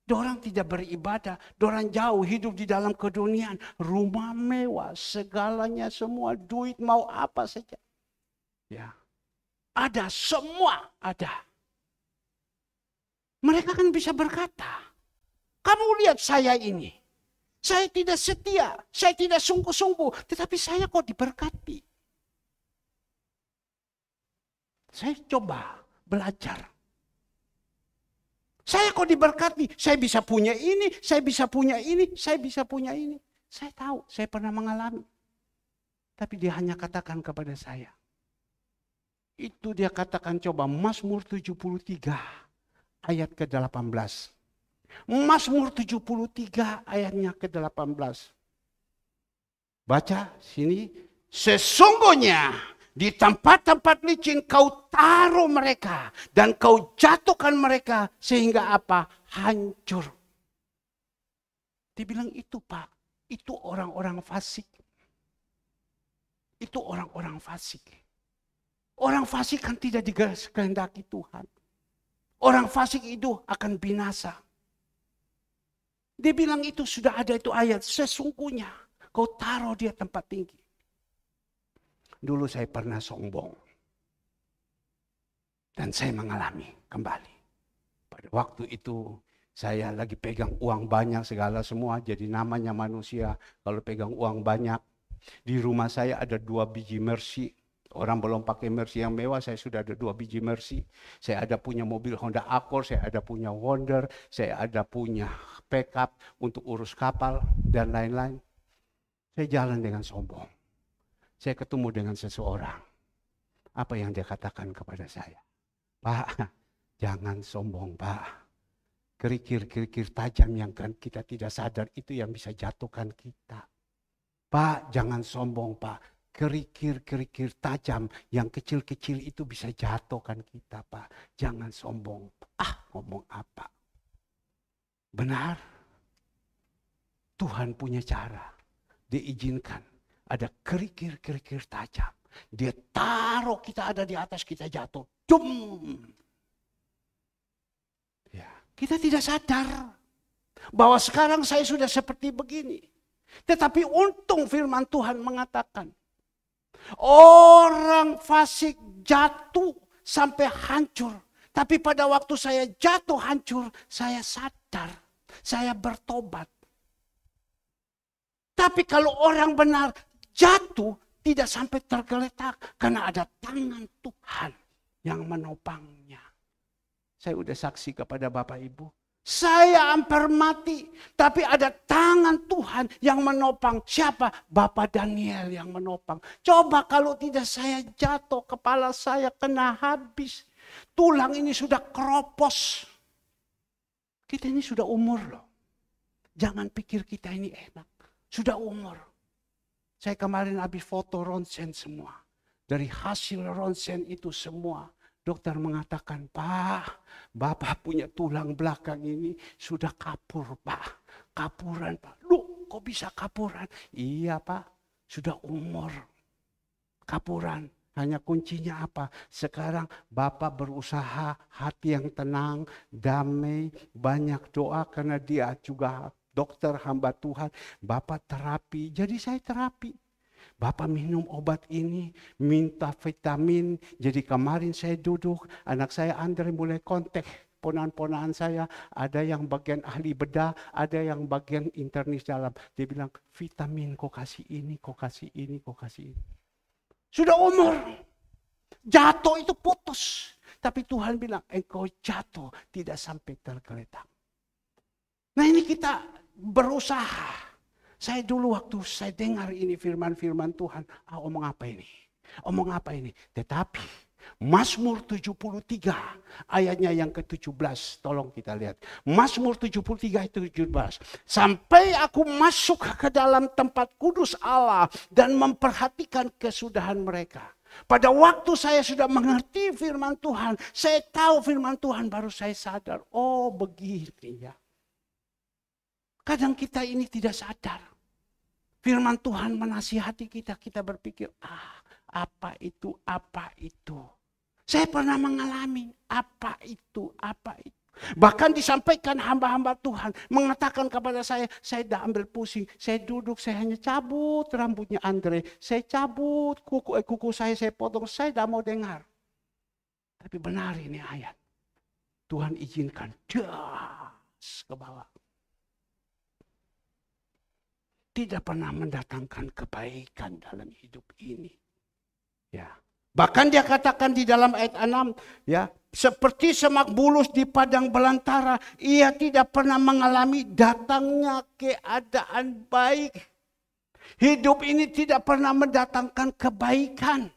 Dorang tidak beribadah. Dorang jauh hidup di dalam keduniaan. Rumah mewah, segalanya semua. Duit mau apa saja. Ya, ada, semua ada. Mereka kan bisa berkata, kamu lihat saya ini. Saya tidak setia, saya tidak sungguh-sungguh. Tetapi saya kok diberkati. Saya coba belajar. Saya kok diberkati, saya bisa punya ini, saya bisa punya ini. Saya tahu, saya pernah mengalami. Tapi dia hanya katakan kepada saya. Itu dia katakan, coba Mazmur 73. Ayat ke-18. Mazmur 73 ayatnya ke-18. Baca sini. Sesungguhnya di tempat-tempat licin kau taruh mereka. Dan kau jatuhkan mereka sehingga apa? Hancur. Dibilang itu, Pak. Itu orang-orang fasik. Itu orang-orang fasik. Orang fasik kan tidak dikehendaki Tuhan. Orang fasik itu akan binasa. Dia bilang itu sudah ada itu ayat. Sesungguhnya kau taruh dia tempat tinggi. Dulu saya pernah sombong. Dan saya mengalami kembali. Pada waktu itu saya lagi pegang uang banyak segala semua. Jadi namanya manusia kalau pegang uang banyak. Di rumah saya ada 2 biji Mercy. Orang belum pakai Mercy yang mewah, saya sudah ada 2 biji Mercy. Saya ada punya mobil Honda Accord, saya ada punya Wonder, saya ada punya backup untuk urus kapal, dan lain-lain. Saya jalan dengan sombong. Saya ketemu dengan seseorang. Apa yang dia katakan kepada saya? Pak, jangan sombong, Pak. Kerikil-kerikil tajam yang kan kita tidak sadar itu yang bisa jatuhkan kita. Pak, jangan sombong, Pak. Kerikil-kerikil tajam yang kecil-kecil itu bisa jatuhkan kita, Pak. Jangan sombong. Ngomong apa? Benar. Tuhan punya cara. Dia izinkan ada kerikil-kerikil tajam. Dia taruh kita ada di atas, kita jatuh. Dum. Ya, kita tidak sadar bahwa sekarang saya sudah seperti begini. Tetapi untung firman Tuhan mengatakan, orang fasik jatuh sampai hancur. Tapi pada waktu saya jatuh hancur, saya sadar, saya bertobat. Tapi kalau orang benar jatuh, tidak sampai tergeletak. Karena ada tangan Tuhan yang menopangnya. Saya udah saksi kepada Bapak Ibu. Saya hampir mati, tapi ada tangan Tuhan yang menopang. Siapa? Bapak Daniel yang menopang. Coba kalau tidak saya jatuh, kepala saya kena habis. Tulang ini sudah keropos. Kita ini sudah umur loh. Jangan pikir kita ini enak. Sudah umur. Saya kemarin habis foto ronsen semua. Dari hasil ronsen itu semua, dokter mengatakan, Pak, Bapak punya tulang belakang ini sudah kapur, Pak. Kapuran, Pak. Loh, kok bisa kapuran? Iya, Pak. Sudah umur. Kapuran. Hanya kuncinya apa? Sekarang Bapak berusaha hati yang tenang, damai, banyak doa karena dia juga dokter hamba Tuhan. Bapak terapi, jadi saya terapi. Bapak minum obat ini, minta vitamin. Jadi kemarin saya duduk, anak saya Andre mulai kontak ponan-ponan saya. Ada yang bagian ahli bedah, ada yang bagian internis dalam. Dia bilang, vitamin kok kasih ini, kok kasih ini, kok kasih ini. Sudah umur, jatuh itu putus. Tapi Tuhan bilang, engkau jatuh tidak sampai tergeletak. Nah ini kita berusaha. Saya dulu waktu saya dengar ini firman-firman Tuhan, omong apa ini? Omong apa ini? Tetapi Mazmur 73 ayatnya yang ke-17, tolong kita lihat. Mazmur 73 itu 17. Sampai aku masuk ke dalam tempat kudus Allah dan memperhatikan kesudahan mereka. Pada waktu saya sudah mengerti firman Tuhan, saya tahu firman Tuhan, baru saya sadar, oh begini ya. Kadang kita ini tidak sadar. Firman Tuhan menasihati kita, kita berpikir, apa itu, apa itu. Saya pernah mengalami apa itu. Bahkan disampaikan hamba-hamba Tuhan, mengatakan kepada saya tidak ambil pusing. Saya duduk, saya hanya cabut rambutnya Andre. Saya cabut kuku saya potong, saya tidak mau dengar. Tapi benar ini ayat. Tuhan izinkan, das ke bawah. Tidak pernah mendatangkan kebaikan dalam hidup ini. Ya. Bahkan dia katakan di dalam ayat 6, ya, seperti semak bulus di padang belantara, ia tidak pernah mengalami datangnya keadaan baik. Hidup ini tidak pernah mendatangkan kebaikan.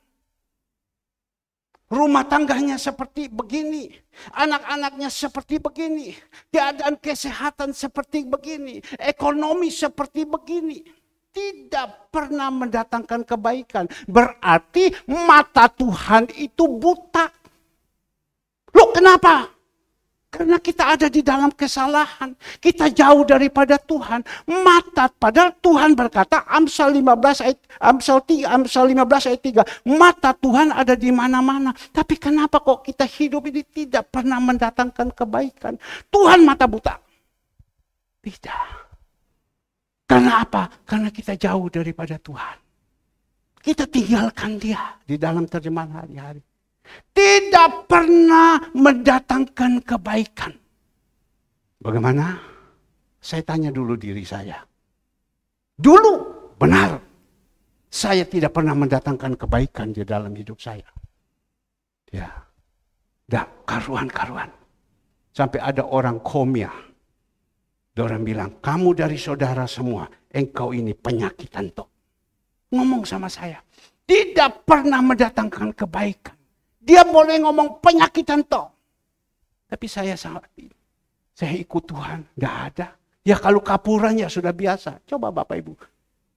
Rumah tangganya seperti begini, anak-anaknya seperti begini, keadaan kesehatan seperti begini, ekonomi seperti begini. Tidak pernah mendatangkan kebaikan. Berarti mata Tuhan itu buta. Loh kenapa? Karena kita ada di dalam kesalahan. Kita jauh daripada Tuhan. Padahal Tuhan berkata, Amsal 15 ayat 3. Mata Tuhan ada di mana-mana. Tapi kenapa kok kita hidup ini tidak pernah mendatangkan kebaikan? Tuhan mata buta. Tidak. Karena apa? Karena kita jauh daripada Tuhan. Kita tinggalkan dia di dalam terjemahan hari-hari. Tidak pernah mendatangkan kebaikan. Bagaimana? Saya tanya dulu diri saya. Dulu benar. Saya tidak pernah mendatangkan kebaikan di dalam hidup saya. Ya. Dah karuan-karuan. Sampai ada orang komia. Orang bilang, kamu dari saudara semua, engkau ini penyakitan toh. Ngomong sama saya. Tidak pernah mendatangkan kebaikan. Dia boleh ngomong penyakitan toh. Tapi saya ikut Tuhan, nggak ada. Ya kalau kapuran ya sudah biasa. Coba Bapak Ibu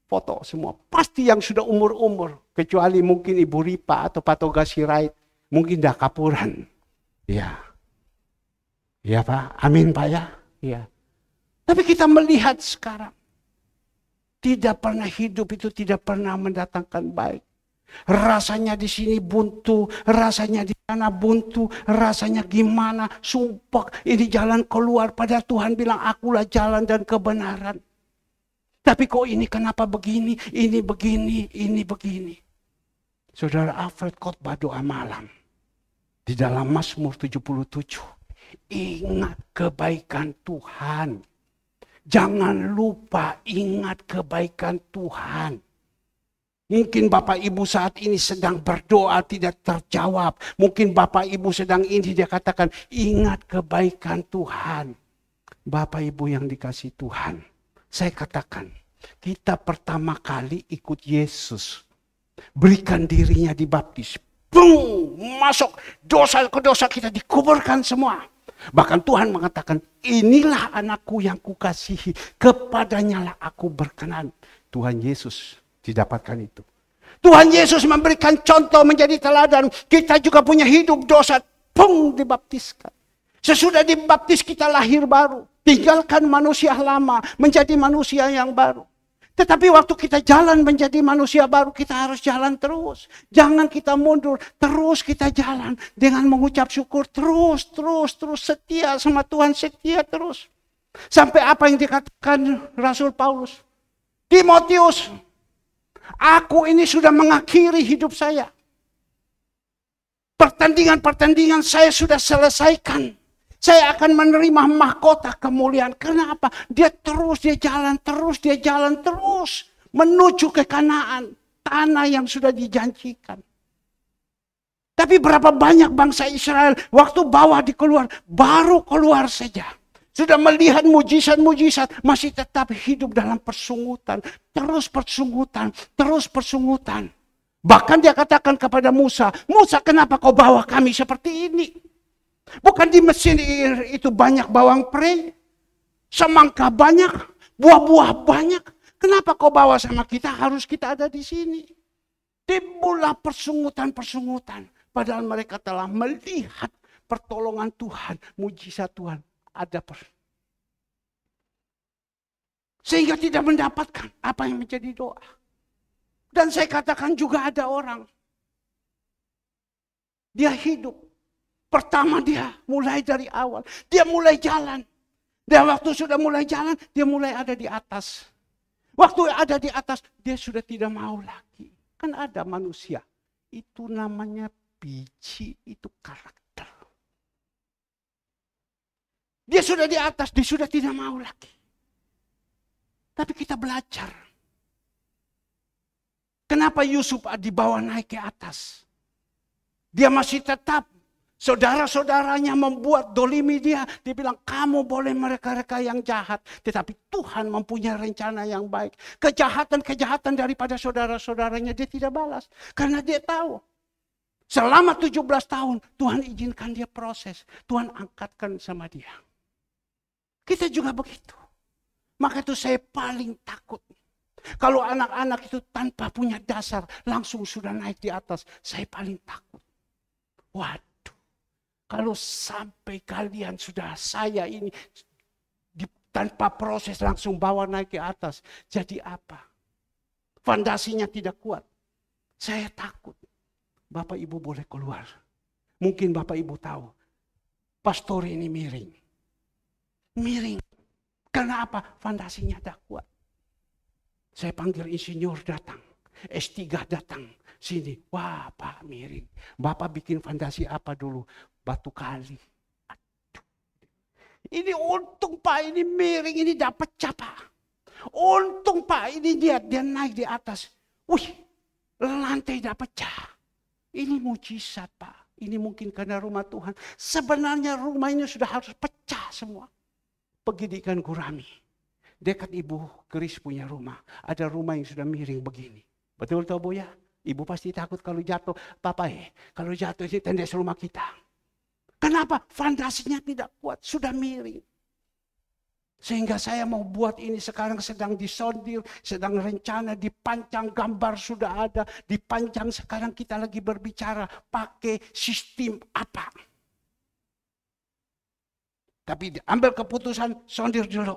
foto semua. Pasti yang sudah umur-umur. Kecuali mungkin Ibu Ripa atau Pak Toga Sirait. Mungkin dah kapuran. Ya. Ya Pak, amin Pak ya. Ya. Tapi kita melihat sekarang. Tidak pernah hidup itu tidak pernah mendatangkan baik. Rasanya di sini buntu, rasanya di sana buntu, rasanya gimana, sumpah ini jalan keluar. Padahal Tuhan bilang akulah jalan dan kebenaran. Tapi kok ini kenapa begini, ini begini, ini begini. Saudara Alfred khotbah doa malam. Di dalam Mazmur 77. Ingat kebaikan Tuhan. Jangan lupa ingat kebaikan Tuhan. Mungkin Bapak Ibu saat ini sedang berdoa tidak terjawab. Mungkin Bapak Ibu sedang ini dia katakan ingat kebaikan Tuhan. Bapak Ibu yang dikasih Tuhan. Saya katakan kita pertama kali ikut Yesus. Berikan dirinya dibaptis. Bung, masuk dosa ke dosa kita dikuburkan semua. Bahkan Tuhan mengatakan inilah anakku yang kukasihi. Kepadanya lah aku berkenan. Tuhan Yesus didapatkan itu. Tuhan Yesus memberikan contoh menjadi teladan. Kita juga punya hidup dosa. Dibaptiskan. Sesudah dibaptis kita lahir baru. Tinggalkan manusia lama. Menjadi manusia yang baru. Tetapi waktu kita jalan menjadi manusia baru. Kita harus jalan terus. Jangan kita mundur. Terus kita jalan. Dengan mengucap syukur. Terus setia sama Tuhan. Setia terus. Sampai apa yang dikatakan Rasul Paulus. Timotius. Aku ini sudah mengakhiri hidup saya. Pertandingan-pertandingan saya sudah selesaikan. Saya akan menerima mahkota kemuliaan. Kenapa? Dia jalan terus. Menuju ke Kanaan. Tanah yang sudah dijanjikan. Tapi berapa banyak bangsa Israel. Waktu bawah dikeluar. Baru keluar saja. Sudah melihat mujizat-mujizat. Masih tetap hidup dalam persungutan. Terus persungutan. Bahkan dia katakan kepada Musa. Musa, kenapa kau bawa kami seperti ini? Bukan di Mesir itu banyak bawang prei. Semangka banyak. Buah-buah banyak. Kenapa kau bawa sama kita? Harus kita ada di sini. Timbullah persungutan. Padahal mereka telah melihat pertolongan Tuhan. Mujizat Tuhan. Sehingga tidak mendapatkan apa yang menjadi doa. Dan saya katakan juga ada orang. Dia hidup. Pertama dia mulai dari awal. Dia mulai jalan. Dan waktu sudah mulai jalan, dia mulai ada di atas. Waktu ada di atas, dia sudah tidak mau lagi. Kan ada manusia. Itu namanya biji, itu karakter. Dia sudah di atas, dia sudah tidak mau lagi. Tapi kita belajar. Kenapa Yusuf dibawa naik ke atas? Dia masih tetap. Saudara-saudaranya membuat dolimi dia. Dia bilang, kamu boleh mereka-reka yang jahat. Tetapi Tuhan mempunyai rencana yang baik. Kejahatan-kejahatan daripada saudara-saudaranya dia tidak balas. Karena dia tahu. Selama 17 tahun Tuhan izinkan dia proses. Tuhan angkatkan sama dia. Kita juga begitu. Maka itu saya paling takut. Kalau anak-anak itu tanpa punya dasar langsung sudah naik di atas. Saya paling takut. Waduh. Kalau sampai kalian sudah saya ini tanpa proses langsung bawa naik ke atas. Jadi apa? Fondasinya tidak kuat. Saya takut. Bapak Ibu boleh keluar. Mungkin Bapak Ibu tahu. Pastor ini miring. Miring. Karena apa? Fondasinya tidak kuat. Saya panggil insinyur datang. S3 datang. Sini. Wah, Pak miring. Bapak bikin fondasi apa dulu? Batu kali. Aduh. Ini untung Pak ini miring. Ini dapat pecah Pak. Untung Pak ini dia naik di atas. Wih. Lantai dapat pecah. Ini mujizat Pak. Ini mungkin karena rumah Tuhan. Sebenarnya rumah ini sudah harus pecah semua. Pergi di Ikan Gurami. Dekat Ibu Keris punya rumah. Ada rumah yang sudah miring begini. Betul toh Bu ya? Ibu pasti takut kalau jatuh. Papa kalau jatuh ini tendes rumah kita. Kenapa? Fondasinya tidak kuat. Sudah miring. Sehingga saya mau buat ini sekarang sedang disondir. Sedang rencana dipancang, gambar sudah ada. Dipancang sekarang kita lagi berbicara. Pakai sistem apa? Tapi ambil keputusan, sondir dulu.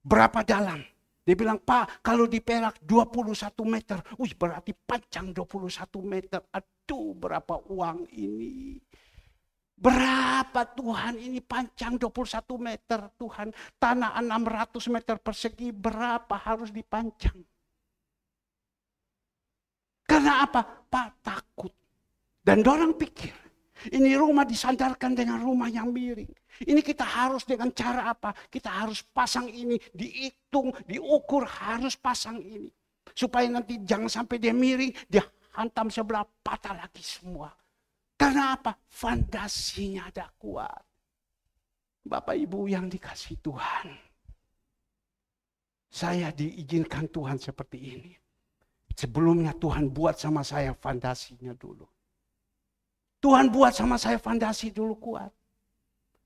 Berapa dalam? Dia bilang, Pak, kalau di Perak 21 meter. Wih, berarti panjang 21 meter. Aduh, berapa uang ini? Berapa Tuhan ini panjang 21 meter Tuhan. Tanah 600 meter persegi, berapa harus dipancang? Karena apa? Pak takut. Dan dorang pikir, ini rumah disandarkan dengan rumah yang miring. Ini kita harus dengan cara apa? Kita harus pasang ini, dihitung, diukur, harus pasang ini. Supaya nanti jangan sampai dia miring, dia hantam sebelah, patah lagi semua. Karena apa? Fondasinya ada kuat. Bapak Ibu yang dikasih Tuhan. Saya diizinkan Tuhan seperti ini. Sebelumnya Tuhan buat sama saya fondasinya dulu. Tuhan buat sama saya fondasi dulu kuat.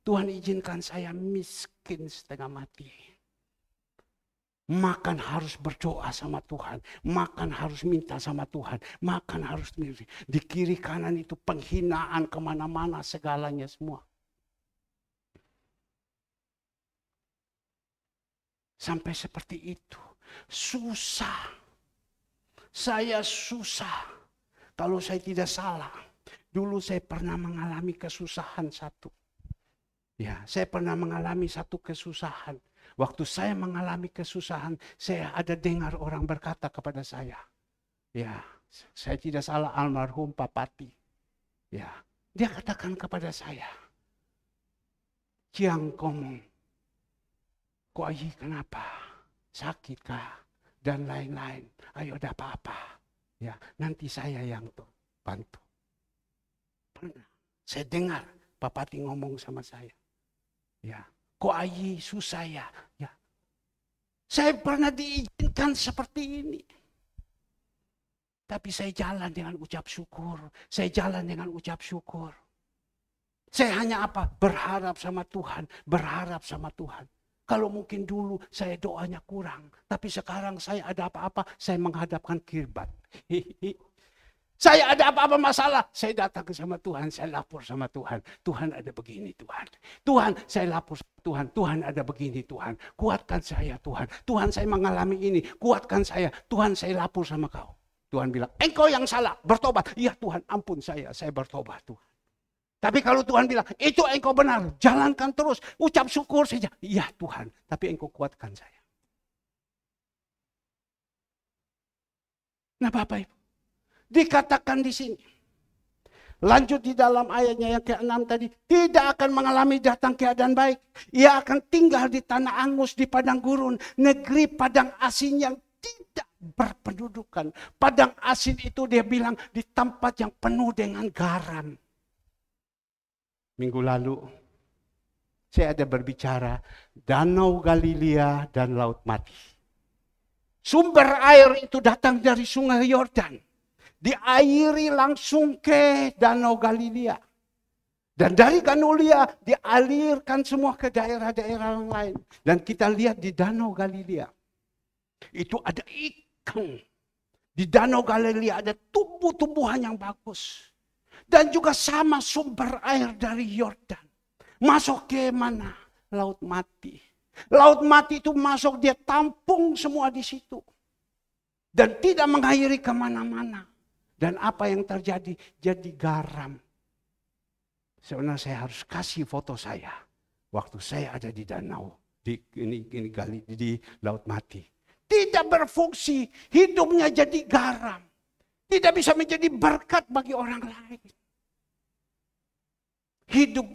Tuhan izinkan saya miskin setengah mati. Makan harus berdoa sama Tuhan. Makan harus minta sama Tuhan. Makan harus di kiri kanan itu penghinaan kemana-mana segalanya semua. Sampai seperti itu. Susah. Saya susah. Kalau saya tidak salah. Dulu saya pernah mengalami kesusahan satu. Ya, saya pernah mengalami satu kesusahan. Waktu saya mengalami kesusahan, saya ada dengar orang berkata kepada saya. Ya, saya tidak salah, almarhum Pak Pati. Ya, dia katakan kepada saya. Ciang komong, kok ayi kenapa? Sakit kah? Dan lain-lain. Ayo ada apa-apa. Ya, nanti saya yang bantu. Pernah. Saya dengar Pak Pati ngomong sama saya. Ya, kok ayi susah ya? Ya. Saya pernah diizinkan seperti ini. Tapi saya jalan dengan ucap syukur. Saya jalan dengan ucap syukur. Saya hanya apa? Berharap sama Tuhan. Berharap sama Tuhan. Kalau mungkin dulu saya doanya kurang. Tapi sekarang saya ada apa-apa, saya menghadapkan kirbat. Saya ada apa-apa masalah, saya datang ke sama Tuhan, saya lapor sama Tuhan. Tuhan ada begini Tuhan. Tuhan, saya lapor sama Tuhan. Tuhan ada begini Tuhan. Kuatkan saya Tuhan. Tuhan, saya mengalami ini. Kuatkan saya. Tuhan, saya lapor sama kau. Tuhan bilang, engkau yang salah, bertobat. Iya Tuhan, ampun saya bertobat Tuhan. Tapi kalau Tuhan bilang, itu engkau benar, jalankan terus, ucap syukur saja. Iya Tuhan, tapi engkau kuatkan saya. Nah Bapak Ibu, dikatakan di sini. Lanjut di dalam ayatnya yang ke-6 tadi. Tidak akan mengalami datang keadaan baik. Ia akan tinggal di tanah angus, di padang gurun. Negeri padang asin yang tidak berpendudukan. Padang asin itu dia bilang di tempat yang penuh dengan garam. Minggu lalu saya ada berbicara Danau Galilea dan Laut Mati. Sumber air itu datang dari Sungai Yordan. Diairi langsung ke Danau Galilea. Dan dari Galilea dialirkan semua ke daerah-daerah yang lain. Dan kita lihat di Danau Galilea. Itu ada ikan. Di Danau Galilea ada tumbuh-tumbuhan yang bagus. Dan juga sama sumber air dari Yordan. Masuk ke mana? Laut Mati. Laut Mati itu masuk, dia tampung semua di situ. Dan tidak mengairi kemana-mana. Dan apa yang terjadi? Jadi garam. Sebenarnya saya harus kasih foto saya. Waktu saya ada di danau. Di Laut Mati. Tidak berfungsi. Hidupnya jadi garam. Tidak bisa menjadi berkat bagi orang lain. Hidup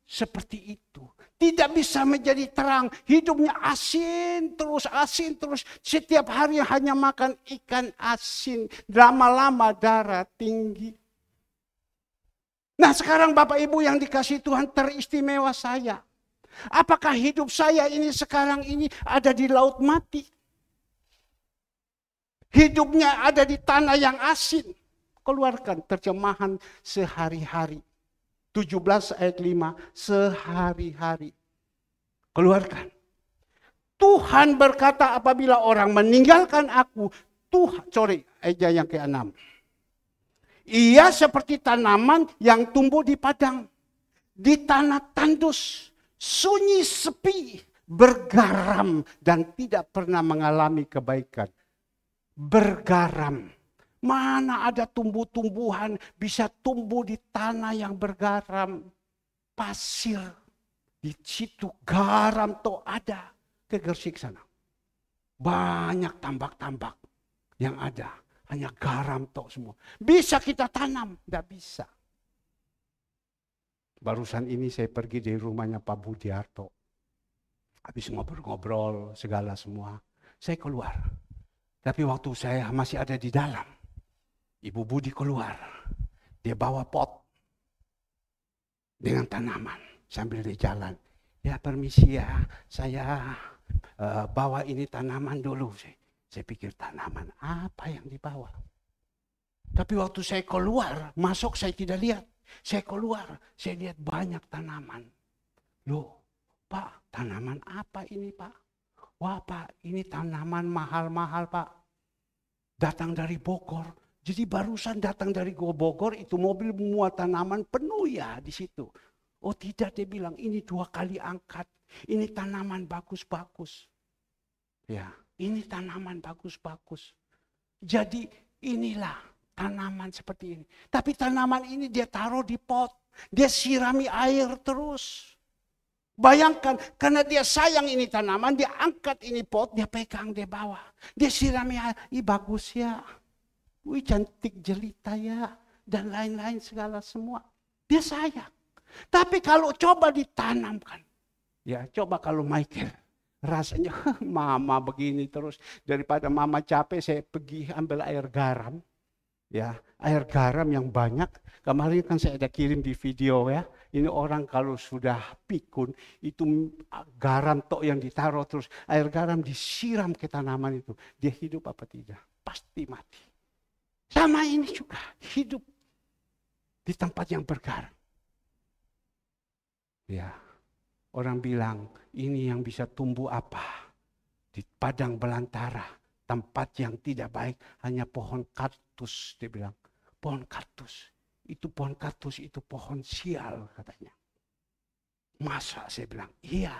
seperti itu. Tidak bisa menjadi terang. Hidupnya asin terus, asin terus. Setiap hari hanya makan ikan asin. Lama-lama darah tinggi. Nah sekarang Bapak Ibu yang dikasih Tuhan, teristimewa saya. Apakah hidup saya ini sekarang ini ada di Laut Mati? Hidupnya ada di tanah yang asin. Keluarkan terjemahan sehari-hari. 17 ayat 5, sehari-hari. Keluarkan. Tuhan berkata apabila orang meninggalkan aku, ayat yang ke-6. Ia seperti tanaman yang tumbuh di padang, di tanah tandus, sunyi sepi, bergaram dan tidak pernah mengalami kebaikan. Bergaram. Mana ada tumbuh-tumbuhan bisa tumbuh di tanah yang bergaram. Pasir. Di situ garam tuh ada. Ke Gersik sana. Banyak tambak-tambak yang ada. Hanya garam tuh semua. Bisa kita tanam? Tidak bisa. Barusan ini saya pergi dari rumahnya Pak Budiarto. Habis ngobrol-ngobrol segala semua. Saya keluar. Tapi waktu saya masih ada di dalam. Ibu Budi keluar. Dia bawa pot. Dengan tanaman. Sambil dia jalan. Ya permisi ya. Saya bawa ini tanaman dulu. Saya pikir tanaman apa yang dibawa. Tapi waktu saya keluar. Masuk saya tidak lihat. Saya keluar. Saya lihat banyak tanaman. Loh Pak, tanaman apa ini Pak? Wah Pak, ini tanaman mahal-mahal Pak. Datang dari Bogor. Jadi barusan datang dari Bogor, itu mobil memuat tanaman penuh ya di situ. Oh tidak, dia bilang ini 2 kali angkat. Ini tanaman bagus-bagus. Ya, ini tanaman bagus-bagus. Jadi inilah tanaman seperti ini. Tapi tanaman ini dia taruh di pot. Dia sirami air terus. Bayangkan, karena dia sayang ini tanaman, dia angkat ini pot, dia pegang, dia bawa. Dia sirami air, ih bagus ya. Wih cantik jelita ya. Dan lain-lain segala semua. Dia sayang. Tapi kalau coba ditanamkan. Ya coba kalau Michael. Rasanya mama begini terus. Daripada mama capek, saya pergi ambil air garam. Ya, air garam yang banyak. Kemarin kan saya ada kirim di video ya. Ini orang kalau sudah pikun, itu garam tok yang ditaruh terus. Air garam disiram ke tanaman itu. Dia hidup apa tidak? Pasti mati. Sama ini juga, hidup di tempat yang bergaram. Ya, orang bilang ini yang bisa tumbuh apa? Di padang belantara. Tempat yang tidak baik, hanya pohon kaktus, dia bilang. Pohon kaktus. Itu pohon kaktus, itu pohon sial katanya. Masa saya bilang, iya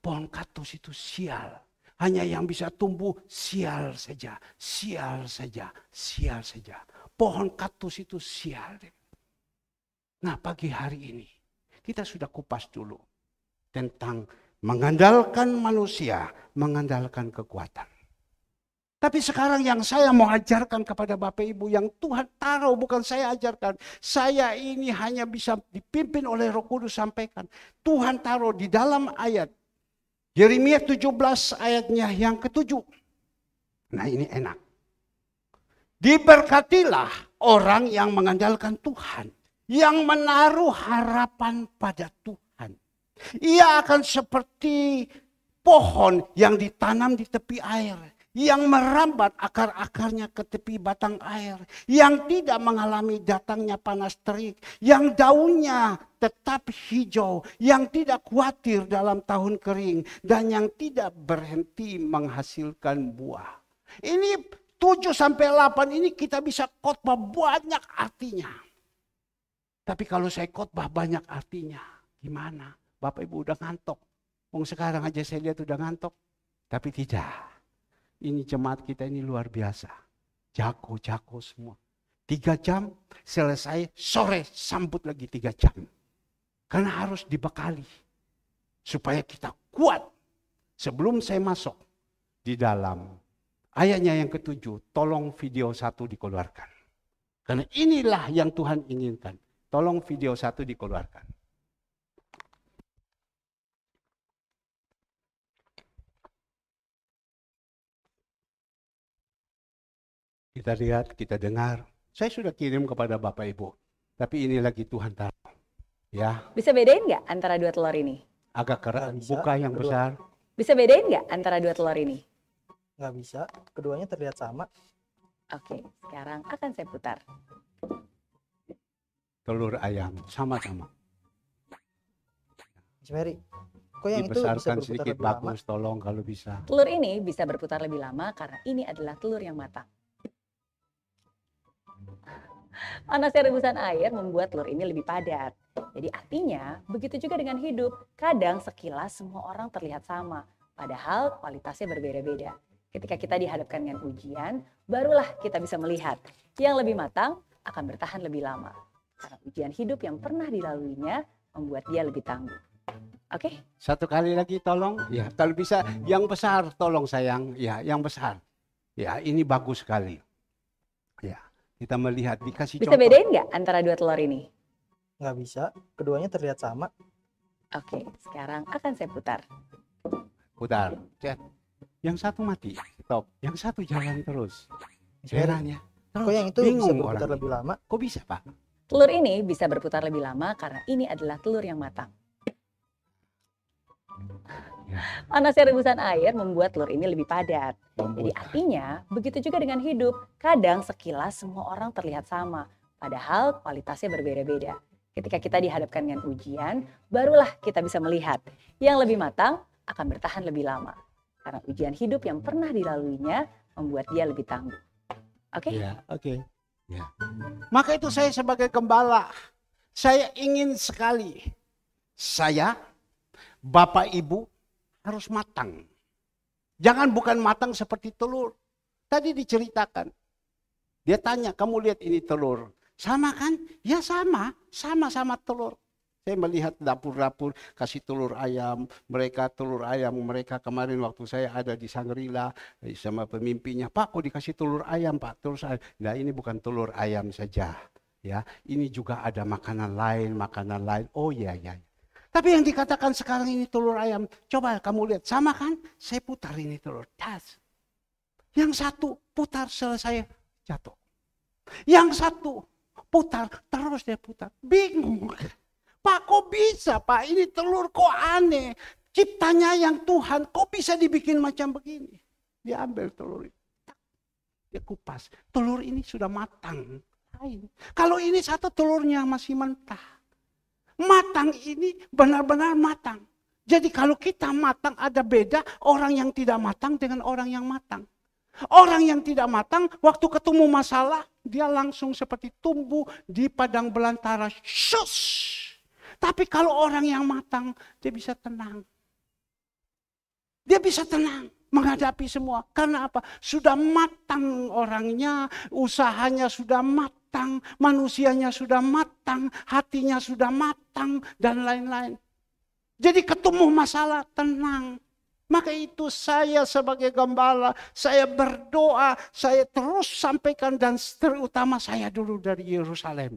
pohon kaktus itu sial. Hanya yang bisa tumbuh sial saja, sial saja, sial saja. Pohon kaktus itu sial. Nah pagi hari ini, kita sudah kupas dulu. Tentang mengandalkan manusia, mengandalkan kekuatan. Tapi sekarang yang saya mau ajarkan kepada Bapak Ibu, yang Tuhan taruh bukan saya ajarkan. Saya ini hanya bisa dipimpin oleh Roh Kudus sampaikan. Tuhan taruh di dalam ayat Yeremia 17 ayatnya yang ke-7. Nah ini enak. Diberkatilah orang yang mengandalkan Tuhan. Yang menaruh harapan pada Tuhan. Ia akan seperti pohon yang ditanam di tepi air. Yang merambat akar-akarnya ke tepi batang air. Yang tidak mengalami datangnya panas terik. Yang daunnya tetap hijau. Yang tidak khawatir dalam tahun kering. Dan yang tidak berhenti menghasilkan buah. Ini 7-8 ini kita bisa khotbah banyak artinya. Tapi kalau saya khotbah banyak artinya, gimana? Bapak Ibu udah ngantok. Sekarang aja saya lihat udah ngantok. Tapi tidak. Ini jemaat kita ini luar biasa. Jago-jago semua. 3 jam selesai, sore sambut lagi 3 jam. Karena harus dibekali. Supaya kita kuat. Sebelum saya masuk di dalam ayatnya yang ke-7, tolong video 1 dikeluarkan. Karena inilah yang Tuhan inginkan. Tolong video 1 dikeluarkan. Kita lihat, kita dengar. Saya sudah kirim kepada Bapak Ibu. Tapi ini lagi Tuhan taruh. Ya. Bisa bedain nggak antara 2 telur ini? Agak keras, buka yang besar. Bisa bedain nggak antara 2 telur ini? Nggak bisa, keduanya terlihat sama. Oke, sekarang akan saya putar. Telur ayam, sama-sama. Mas Mary, kok yang itu bisa Dibesarkan berputar sedikit lebih lama? bagus, tolong kalau bisa. Telur ini bisa berputar lebih lama karena ini adalah telur yang matang. Panasnya rebusan air membuat telur ini lebih padat. Jadi artinya, begitu juga dengan hidup. Kadang sekilas semua orang terlihat sama, padahal kualitasnya berbeda-beda. Ketika kita dihadapkan dengan ujian, barulah kita bisa melihat yang lebih matang akan bertahan lebih lama. Karena ujian hidup yang pernah dilaluinya membuat dia lebih tangguh. Oke? Satu kali lagi tolong. Ya, kalau bisa yang besar tolong sayang. Ya, yang besar. Ya, ini bagus sekali. Ya, kita melihat dikasih Bisa contoh. bedain nggak antara 2 telur ini? Nggak bisa, keduanya terlihat sama. Oke, sekarang akan saya putar. Putar. Cek. Yang satu mati. Stop. Yang satu jalan terus. Heran ya. Kok yang itu bisa Bingung berputar orang. lebih lama? Kok bisa, Pak? Telur ini bisa berputar lebih lama karena ini adalah telur yang matang. Ya. Panasnya rebusan air membuat telur ini lebih padat. Jadi artinya, begitu juga dengan hidup. Kadang sekilas semua orang terlihat sama, padahal kualitasnya berbeda-beda. Ketika kita dihadapkan dengan ujian, barulah kita bisa melihat yang lebih matang akan bertahan lebih lama. Karena ujian hidup yang pernah dilaluinya membuat dia lebih tangguh. Oke? Ya, oke. Ya. Maka itu saya sebagai gembala, saya ingin sekali saya, Bapak Ibu harus matang. Jangan bukan matang seperti telur. Tadi diceritakan. Dia tanya, kamu lihat ini telur. Sama kan? Ya sama telur. Saya melihat dapur-dapur kasih telur ayam. Telur ayam mereka kemarin waktu saya ada di Shangri-La sama pemimpinnya. Pak, kok dikasih telur ayam, Pak? Telur ayam. Nah, ini bukan telur ayam saja. Ya, ini juga ada makanan lain. Oh iya. Tapi yang dikatakan sekarang ini telur ayam. Coba kamu lihat, sama kan? Saya putar ini telur. Das. Yang satu putar selesai jatuh. Yang satu putar, terus dia putar. Bingung. Pak, kok bisa, Pak? Ini telur kok aneh. Ciptanya yang Tuhan, kok bisa dibikin macam begini? Dia ambil telur itu. Dia kupas. Telur ini sudah matang. Kalau ini satu telurnya masih mentah. Matang ini benar-benar matang. Jadi kalau kita matang ada beda orang yang tidak matang dengan orang yang matang. Orang yang tidak matang, waktu ketemu masalah, dia langsung seperti tumbuh di padang belantara. Shush! Tapi kalau orang yang matang, dia bisa tenang. Dia bisa tenang menghadapi semua. Karena apa? Sudah matang orangnya, usahanya sudah matang, manusianya sudah matang, hatinya sudah matang, dan lain-lain. Jadi ketemu masalah, tenang. Maka itu saya sebagai gembala, saya berdoa, saya terus sampaikan dan terutama saya dulu dari Yerusalem.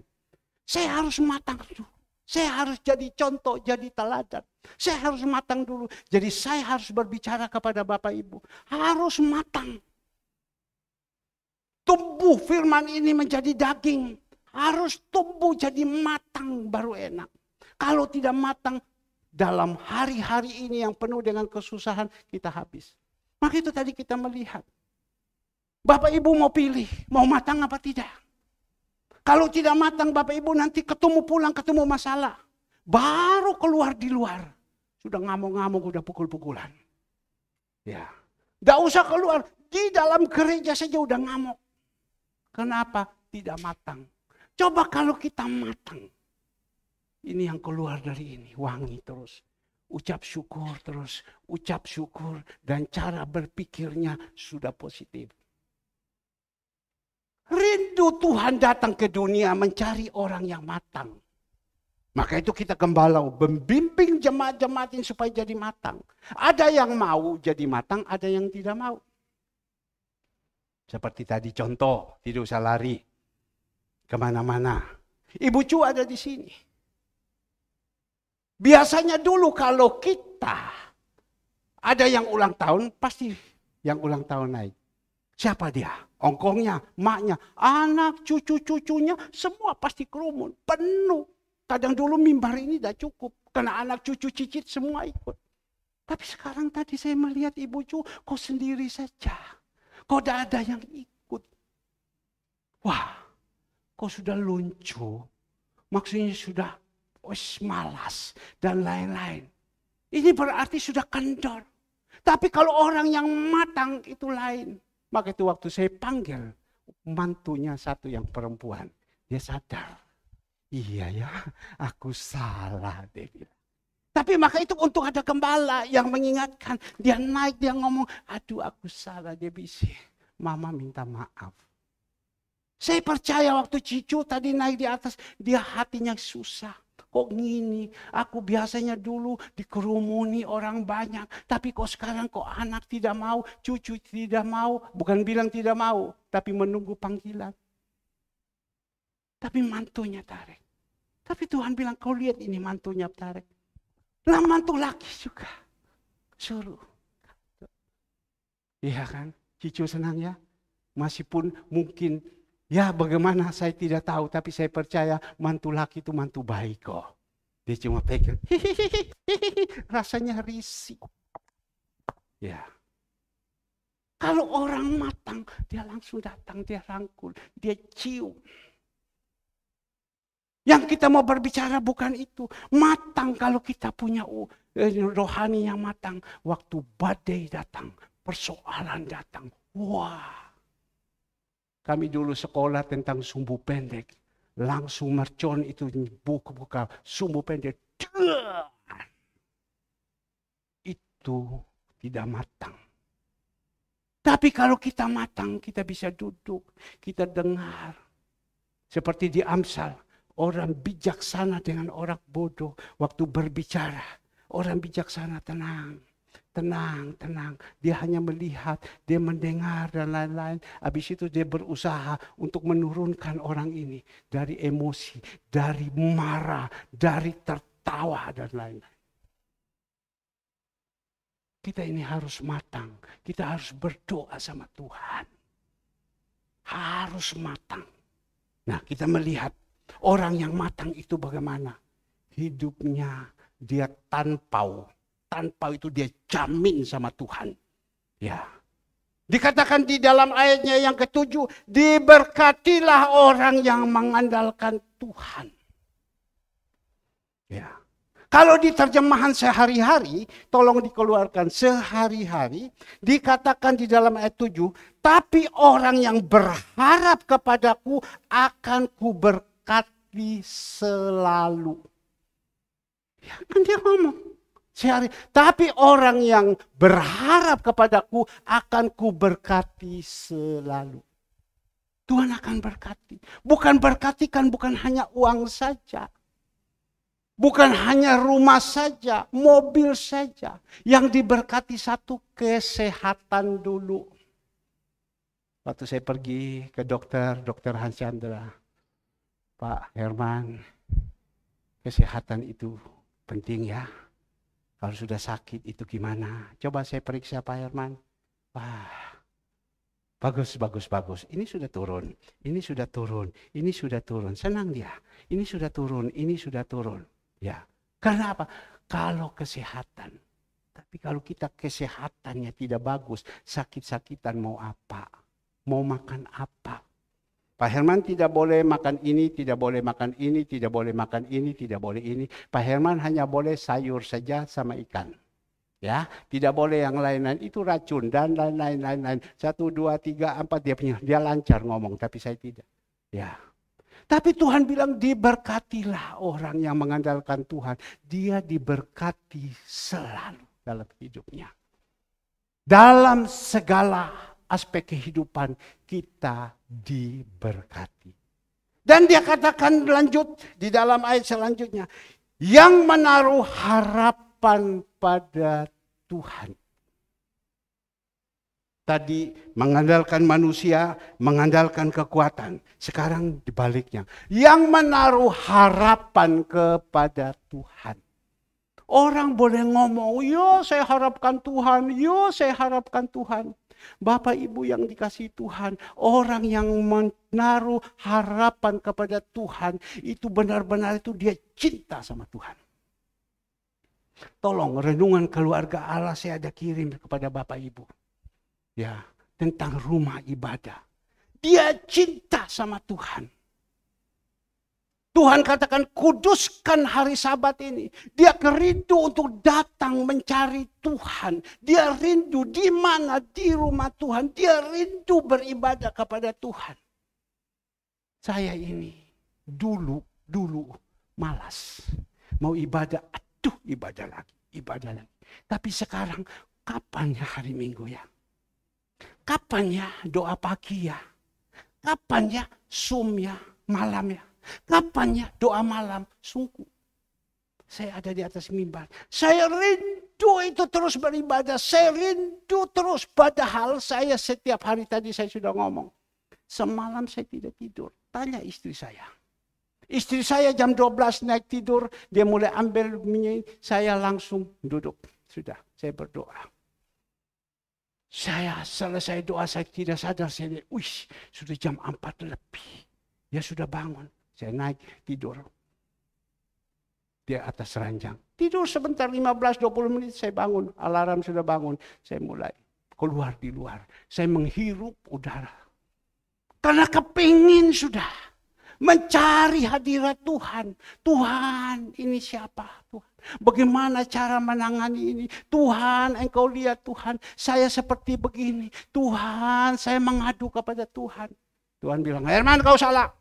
Saya harus matang dulu. Saya harus jadi contoh, jadi teladan. Saya harus matang dulu. Jadi saya harus berbicara kepada Bapak Ibu. Harus matang. Tumbuh firman ini menjadi daging. Harus tumbuh jadi matang baru enak. Kalau tidak matang, dalam hari-hari ini yang penuh dengan kesusahan, kita habis. Maka itu tadi kita melihat. Bapak Ibu mau pilih, mau matang apa tidak? Kalau tidak matang Bapak Ibu nanti pulang ketemu masalah. Baru keluar di luar. Sudah ngamuk-ngamuk, udah pukul-pukulan. Ya, tidak usah keluar. Di dalam gereja saja udah ngamuk. Kenapa? Tidak matang. Coba kalau kita matang. Ini yang keluar dari ini, wangi terus. Ucap syukur terus, ucap syukur. Dan cara berpikirnya sudah positif. Rindu Tuhan datang ke dunia mencari orang yang matang. Maka itu kita gembala, membimbing jemaat-jemaat ini supaya jadi matang. Ada yang mau jadi matang, ada yang tidak mau. Seperti tadi contoh, tidak usah lari kemana-mana. Ibu Cu ada di sini. Biasanya dulu kalau kita ada yang ulang tahun, pasti yang ulang tahun naik. Siapa dia? Ongkongnya, maknya, anak, cucu-cucunya, semua pasti kerumun, penuh. Kadang dulu mimbar ini tidak cukup, karena anak cucu cicit semua ikut. Tapi sekarang tadi saya melihat Ibu Cu, kok sendiri saja. Kok tidak ada yang ikut. Wah, kok sudah luncuh. Maksudnya sudah malas dan lain-lain. Ini berarti sudah kendor. Tapi kalau orang yang matang itu lain. Maka itu waktu saya panggil mantunya satu yang perempuan. Dia sadar. Iya ya, aku salah. Dia bilang. Tapi maka itu untuk ada gembala yang mengingatkan. Dia naik, dia ngomong, aduh aku salah. Dia bisik. Mama minta maaf. Saya percaya waktu Cicu tadi naik di atas. Dia hatinya susah. Kok gini, aku biasanya dulu dikerumuni orang banyak. Tapi kok sekarang kok anak tidak mau, cucu tidak mau. Bukan bilang tidak mau, tapi menunggu panggilan. Tapi mantunya tarik. Tapi Tuhan bilang, kau lihat ini mantunya tarik. Lah mantu laki juga. Suruh. Iya kan, Cicu senang ya. Meskipun mungkin ya bagaimana saya tidak tahu, tapi saya percaya mantu laki itu mantu baik kok. Dia cuma pegang, rasanya risih. Ya. Kalau orang matang, dia langsung datang, dia rangkul, dia cium. Yang kita mau berbicara bukan itu. Matang kalau kita punya rohani yang matang. Waktu badai datang, persoalan datang. Wah. Kami dulu sekolah tentang sumbu pendek. Langsung mercon itu buka sumbu pendek. Itu tidak matang. Tapi kalau kita matang, kita bisa duduk, kita dengar. Seperti di Amsal, orang bijaksana dengan orang bodoh waktu berbicara. Orang bijaksana tenang. Dia hanya melihat, dia mendengar dan lain-lain. Habis itu dia berusaha untuk menurunkan orang ini dari emosi, dari marah, dari tertawa dan lain-lain. Kita ini harus matang. Kita harus berdoa sama Tuhan. Harus matang. Nah, kita melihat orang yang matang itu bagaimana. Hidupnya dia tanpau. Tanpau itu dia jamin sama Tuhan. Ya. Dikatakan di dalam ayatnya yang ke-7. Diberkatilah orang yang mengandalkan Tuhan. Ya. Kalau di terjemahan sehari-hari, tolong dikeluarkan sehari-hari, dikatakan di dalam ayat 7, tapi orang yang berharap kepadaku akan kuberkati selalu. Ya kan dia ngomong, sehari, tapi orang yang berharap kepadaku akan kuberkati selalu. Tuhan akan berkati. Bukan berkati kan bukan hanya uang saja. Bukan hanya rumah saja, mobil saja. Yang diberkati satu kesehatan dulu. Waktu saya pergi ke dokter Hans Chandra. Pak Herman, kesehatan itu penting ya. Kalau sudah sakit itu gimana? Coba saya periksa Pak Herman. Wah, bagus. Ini sudah turun, ini sudah turun. Senang dia. Ini sudah turun. Ya, karena apa? Kalau kesehatan. Tapi kalau kita kesehatannya tidak bagus, sakit-sakitan mau apa? Mau makan apa? Pak Herman tidak boleh makan ini, tidak boleh makan ini, tidak boleh makan ini, tidak boleh ini. Pak Herman hanya boleh sayur saja sama ikan. Ya, tidak boleh yang lain-lain, itu racun dan lain-lain. 1, 2, 3, 4 dia lancar ngomong, tapi saya tidak. Ya. Tapi Tuhan bilang diberkatilah orang yang mengandalkan Tuhan. Dia diberkati selalu dalam hidupnya. Dalam segala aspek kehidupan kita diberkati. Dan dia katakan lanjut di dalam ayat selanjutnya. Yang menaruh harapan pada Tuhan. Tadi mengandalkan manusia, mengandalkan kekuatan. Sekarang dibaliknya. Yang menaruh harapan kepada Tuhan. Orang boleh ngomong, yo saya harapkan Tuhan. Bapak Ibu yang dikasihi Tuhan, orang yang menaruh harapan kepada Tuhan, itu benar-benar itu dia cinta sama Tuhan. Tolong renungan keluarga Allah saya ada kirim kepada Bapak Ibu. Ya, tentang rumah ibadah. Dia cinta sama Tuhan. Tuhan katakan kuduskan hari Sabat ini. Dia rindu untuk datang mencari Tuhan. Dia rindu di mana di rumah Tuhan. Dia rindu beribadah kepada Tuhan. Saya ini dulu malas. Mau ibadah, ibadah lagi. Tapi sekarang kapan ya hari Minggu ya? Kapan ya doa pagi ya? Kapan ya Zoom ya malam ya? Kapan ya doa malam? Sungguh. Saya ada di atas mimbar. Saya rindu itu terus beribadah. Saya rindu terus. Padahal saya setiap hari tadi saya sudah ngomong. Semalam saya tidak tidur. Tanya istri saya. Istri saya jam 12 naik tidur. Dia mulai ambil minyak. Saya langsung duduk. Sudah saya berdoa. Saya selesai doa, saya tidak sadar, saya lihat, sudah jam 4 lebih. Dia sudah bangun, saya naik tidur. Dia atas ranjang. Tidur sebentar 15-20 menit, saya bangun. Alarm sudah bangun, saya mulai keluar di luar. Saya menghirup udara. Karena kepingin sudah. Mencari hadirat Tuhan. Tuhan, ini siapa? Tuhan, bagaimana cara menangani ini? Tuhan, Engkau lihat Tuhan, saya seperti begini. Tuhan, saya mengadu kepada Tuhan. Tuhan bilang, Herman, kau salah.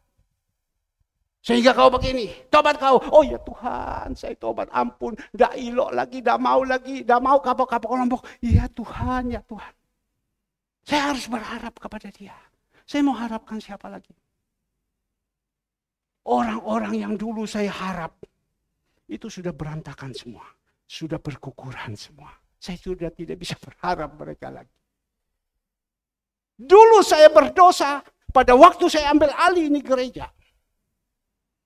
Sehingga kau begini, tobat kau. Oh ya Tuhan, saya tobat, ampun. Dah ilok lagi, dah mau kapok-kapok lombok. Iya Tuhan, ya Tuhan. Saya harus berharap kepada Dia. Saya mau harapkan siapa lagi? Orang-orang yang dulu saya harap, itu sudah berantakan semua. Sudah berkukuran semua. Saya sudah tidak bisa berharap mereka lagi. Dulu saya berdosa, pada waktu saya ambil alih ini gereja.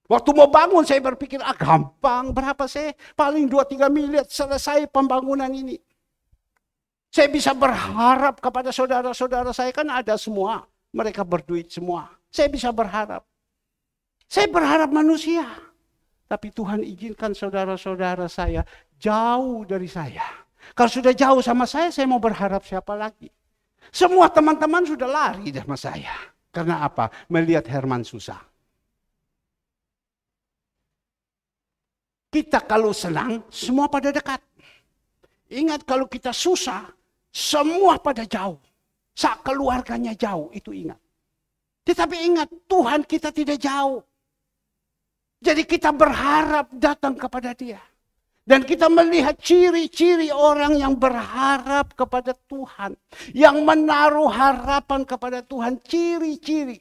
Waktu mau bangun saya berpikir, gampang, berapa saya? Paling 2-3 miliar selesai pembangunan ini. Saya bisa berharap kepada saudara-saudara saya, kan ada semua. Mereka berduit semua. Saya bisa berharap. Saya berharap manusia. Tapi Tuhan izinkan saudara-saudara saya jauh dari saya. Kalau sudah jauh sama saya mau berharap siapa lagi? Semua teman-teman sudah lari sama saya. Karena apa? Melihat Herman susah. Kita kalau senang, semua pada dekat. Ingat kalau kita susah, semua pada jauh. Saat keluarganya jauh, itu ingat. Tetapi ingat, Tuhan kita tidak jauh. Jadi kita berharap datang kepada Dia. Dan kita melihat ciri-ciri orang yang berharap kepada Tuhan. Yang menaruh harapan kepada Tuhan, ciri-ciri.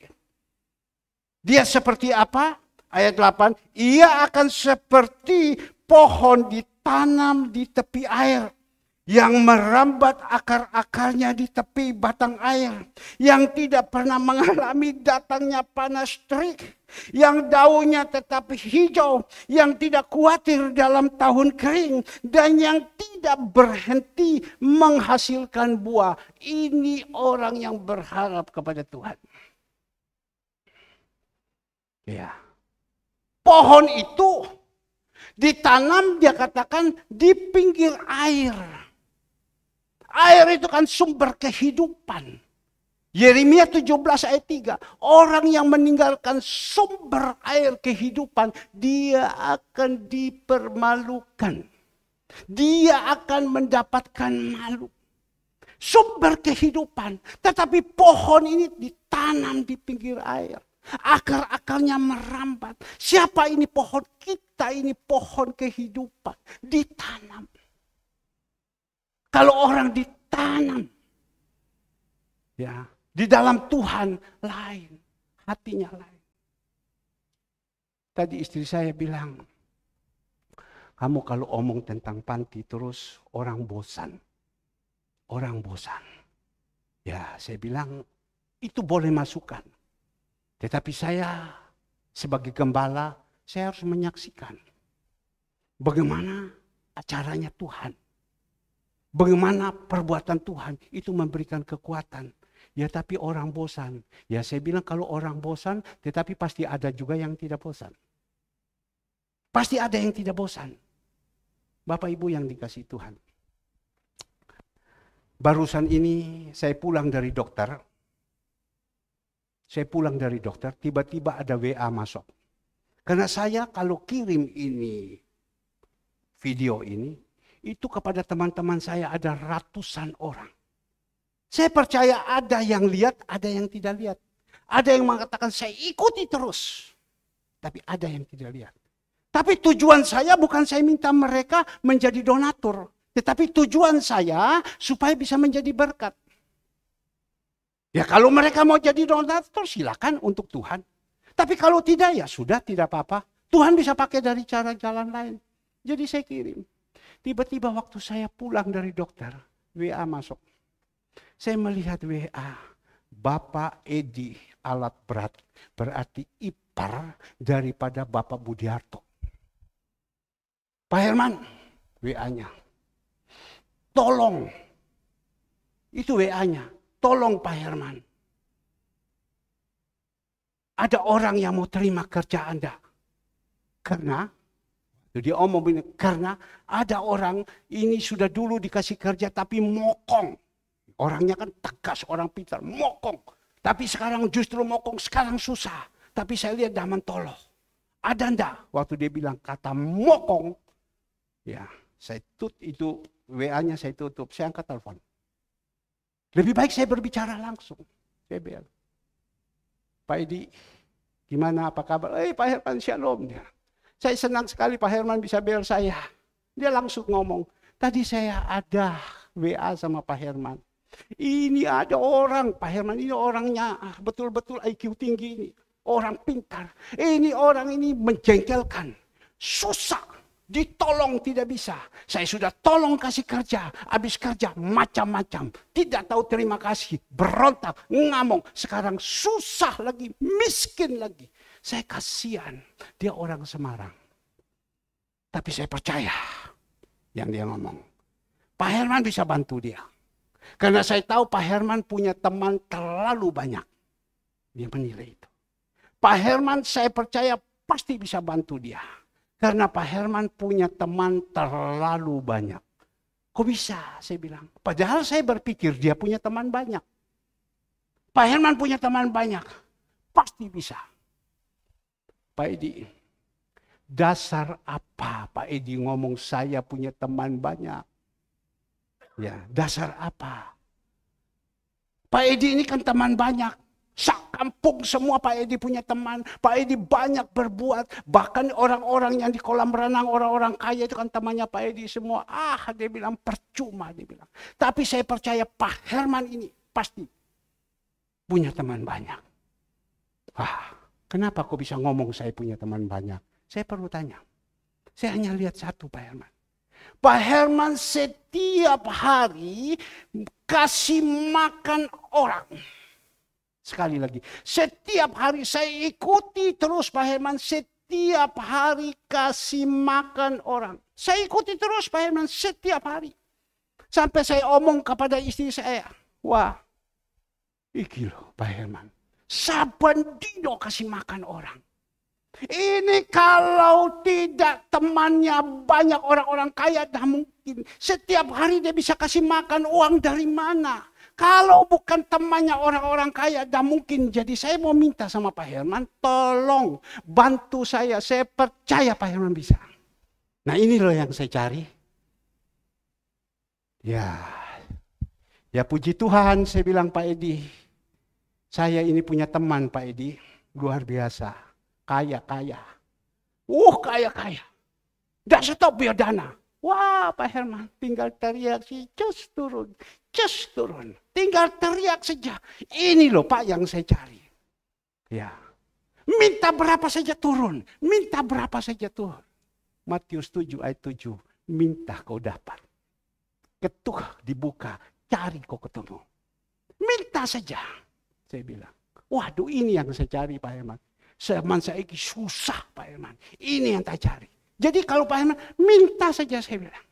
Dia seperti apa? Ayat 8, ia akan seperti pohon ditanam di tepi air, yang merambat akar-akarnya di tepi batang air, yang tidak pernah mengalami datangnya panas terik, yang daunnya tetap hijau, yang tidak khawatir dalam tahun kering, dan yang tidak berhenti menghasilkan buah. Ini orang yang berharap kepada Tuhan. Ya. Pohon itu ditanam, dia katakan, di pinggir air. Air itu kan sumber kehidupan. Yeremia 17 ayat 3. Orang yang meninggalkan sumber air kehidupan, dia akan dipermalukan. Dia akan mendapatkan malu. Sumber kehidupan. Tetapi pohon ini ditanam di pinggir air. Akar-akarnya merambat. Siapa ini pohon? Kita ini pohon kehidupan. Ditanam. Kalau orang ditanam, ya, di dalam Tuhan lain, hatinya lain. Tadi istri saya bilang, kamu kalau omong tentang panti terus orang bosan. Orang bosan. Ya, saya bilang itu boleh masukan. Tetapi saya sebagai gembala, saya harus menyaksikan bagaimana acaranya Tuhan. Bagaimana perbuatan Tuhan itu memberikan kekuatan. Ya tapi orang bosan. Ya saya bilang kalau orang bosan, tetapi pasti ada juga yang tidak bosan. Pasti ada yang tidak bosan. Bapak Ibu yang dikasihi Tuhan. Barusan ini saya pulang dari dokter. Tiba-tiba ada WA masuk. Karena saya kalau kirim ini, video ini, itu kepada teman-teman saya ada ratusan orang. Saya percaya ada yang lihat, ada yang tidak lihat. Ada yang mengatakan saya ikuti terus. Tapi ada yang tidak lihat. Tapi tujuan saya bukan saya minta mereka menjadi donatur. Tetapi tujuan saya supaya bisa menjadi berkat. Ya kalau mereka mau jadi donatur silakan untuk Tuhan. Tapi kalau tidak ya sudah tidak apa-apa. Tuhan bisa pakai dari cara jalan lain. Jadi saya kirim. Tiba-tiba waktu saya pulang dari dokter, WA masuk. Saya melihat WA, Bapak Edi alat berat. Berarti ipar daripada Bapak Budiarto. Pak Herman, WA-nya. Tolong. Itu WA-nya. Tolong Pak Herman. Ada orang yang mau terima kerja Anda. Karena, dia omong begini, karena ada orang ini sudah dulu dikasih kerja tapi mokong. Orangnya kan tegas, orang pintar, mokong. Tapi sekarang justru mokong, sekarang susah. tapi saya lihat zaman toloh. Ada enggak? Waktu dia bilang kata mokong, ya saya itu WA-nya saya tutup, saya angkat telepon. Lebih baik saya berbicara langsung. Saya bilang, Pak Edi, gimana, apa kabar? Pak Herman, shalom. Saya senang sekali Pak Herman bisa bel saya. Dia langsung ngomong, tadi saya ada WA sama Pak Herman. Ini ada orang, Pak Herman ini orangnya betul-betul IQ tinggi ini. Orang pintar. Ini orang ini menjengkelkan. Susah. Ditolong tidak bisa. Saya sudah tolong kasih kerja. Habis kerja macam-macam. Tidak tahu terima kasih. Berontak, ngamuk. Sekarang susah lagi, miskin lagi. Saya kasihan. Dia orang Semarang. Tapi saya percaya yang dia ngomong. Pak Herman bisa bantu dia. Karena saya tahu Pak Herman punya teman terlalu banyak. Dia menilai itu. Pak Herman saya percaya pasti bisa bantu dia. Karena Pak Herman punya teman terlalu banyak. Kok bisa? Saya bilang. Padahal saya berpikir dia punya teman banyak. Pak Herman punya teman banyak. Pasti bisa. Pak Edi, dasar apa Pak Edi ngomong saya punya teman banyak? Ya, dasar apa? Pak Edi ini kan teman banyak. Sak kampung semua Pak Edi punya teman. Pak Edi banyak berbuat. Bahkan orang-orang yang di kolam renang, orang-orang kaya itu kan temannya Pak Edi semua. Dia bilang percuma, dia bilang. Tapi saya percaya Pak Herman ini pasti punya teman banyak. Kenapa kok bisa ngomong saya punya teman banyak? Saya perlu tanya. Saya hanya lihat satu Pak Herman. Pak Herman setiap hari kasih makan orang. Sekali lagi, setiap hari saya ikuti terus Pak Herman, setiap hari kasih makan orang. Saya ikuti terus Pak Herman setiap hari. Sampai saya omong kepada istri saya, wah, iki loh Pak Herman, saben dino kasih makan orang. Ini kalau tidak temannya banyak orang-orang kaya, dah mungkin. Setiap hari dia bisa kasih makan uang dari mana? Kalau bukan temannya orang-orang kaya, dah mungkin. Jadi saya mau minta sama Pak Herman, tolong bantu saya. Saya percaya Pak Herman bisa. Nah ini loh yang saya cari. Ya puji Tuhan, saya bilang Pak Edi. Saya ini punya teman Pak Edi, luar biasa. Kaya. Kaya. Tidak stop biar dana. Wah Pak Herman tinggal teriak sih, cus turun. Tinggal teriak saja. Ini loh Pak yang saya cari. Ya. Minta berapa saja turun. Matius 7 ayat 7. Minta kau dapat. Ketuk dibuka, cari kau ketemu. Minta saja. Saya bilang, waduh ini yang saya cari Pak Herman. Zaman saya ini susah Pak Herman. Ini yang saya cari. Jadi kalau Pak Herman minta saja saya bilang.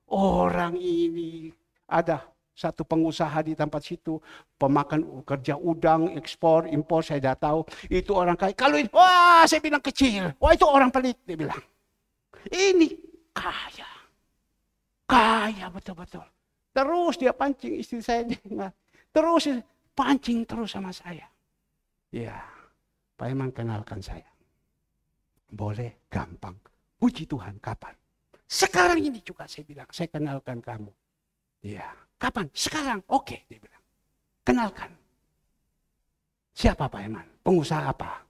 Orang ini ada satu pengusaha di tempat situ. Pemakan kerja udang, ekspor, impor saya dah tahu. Itu orang kaya. Kalau itu, wah saya bilang kecil. Wah itu orang pelit dia bilang. Ini kaya. Kaya betul-betul. Terus dia pancing istri saya. Terus pancing terus sama saya. Ya. Pak Herman kenalkan saya. Boleh, gampang. Puji Tuhan, kapan? Sekarang ini juga saya bilang, saya kenalkan kamu. Ya, kapan? Sekarang, oke, dia bilang. Kenalkan. Siapa Pak Herman? Pengusaha apa?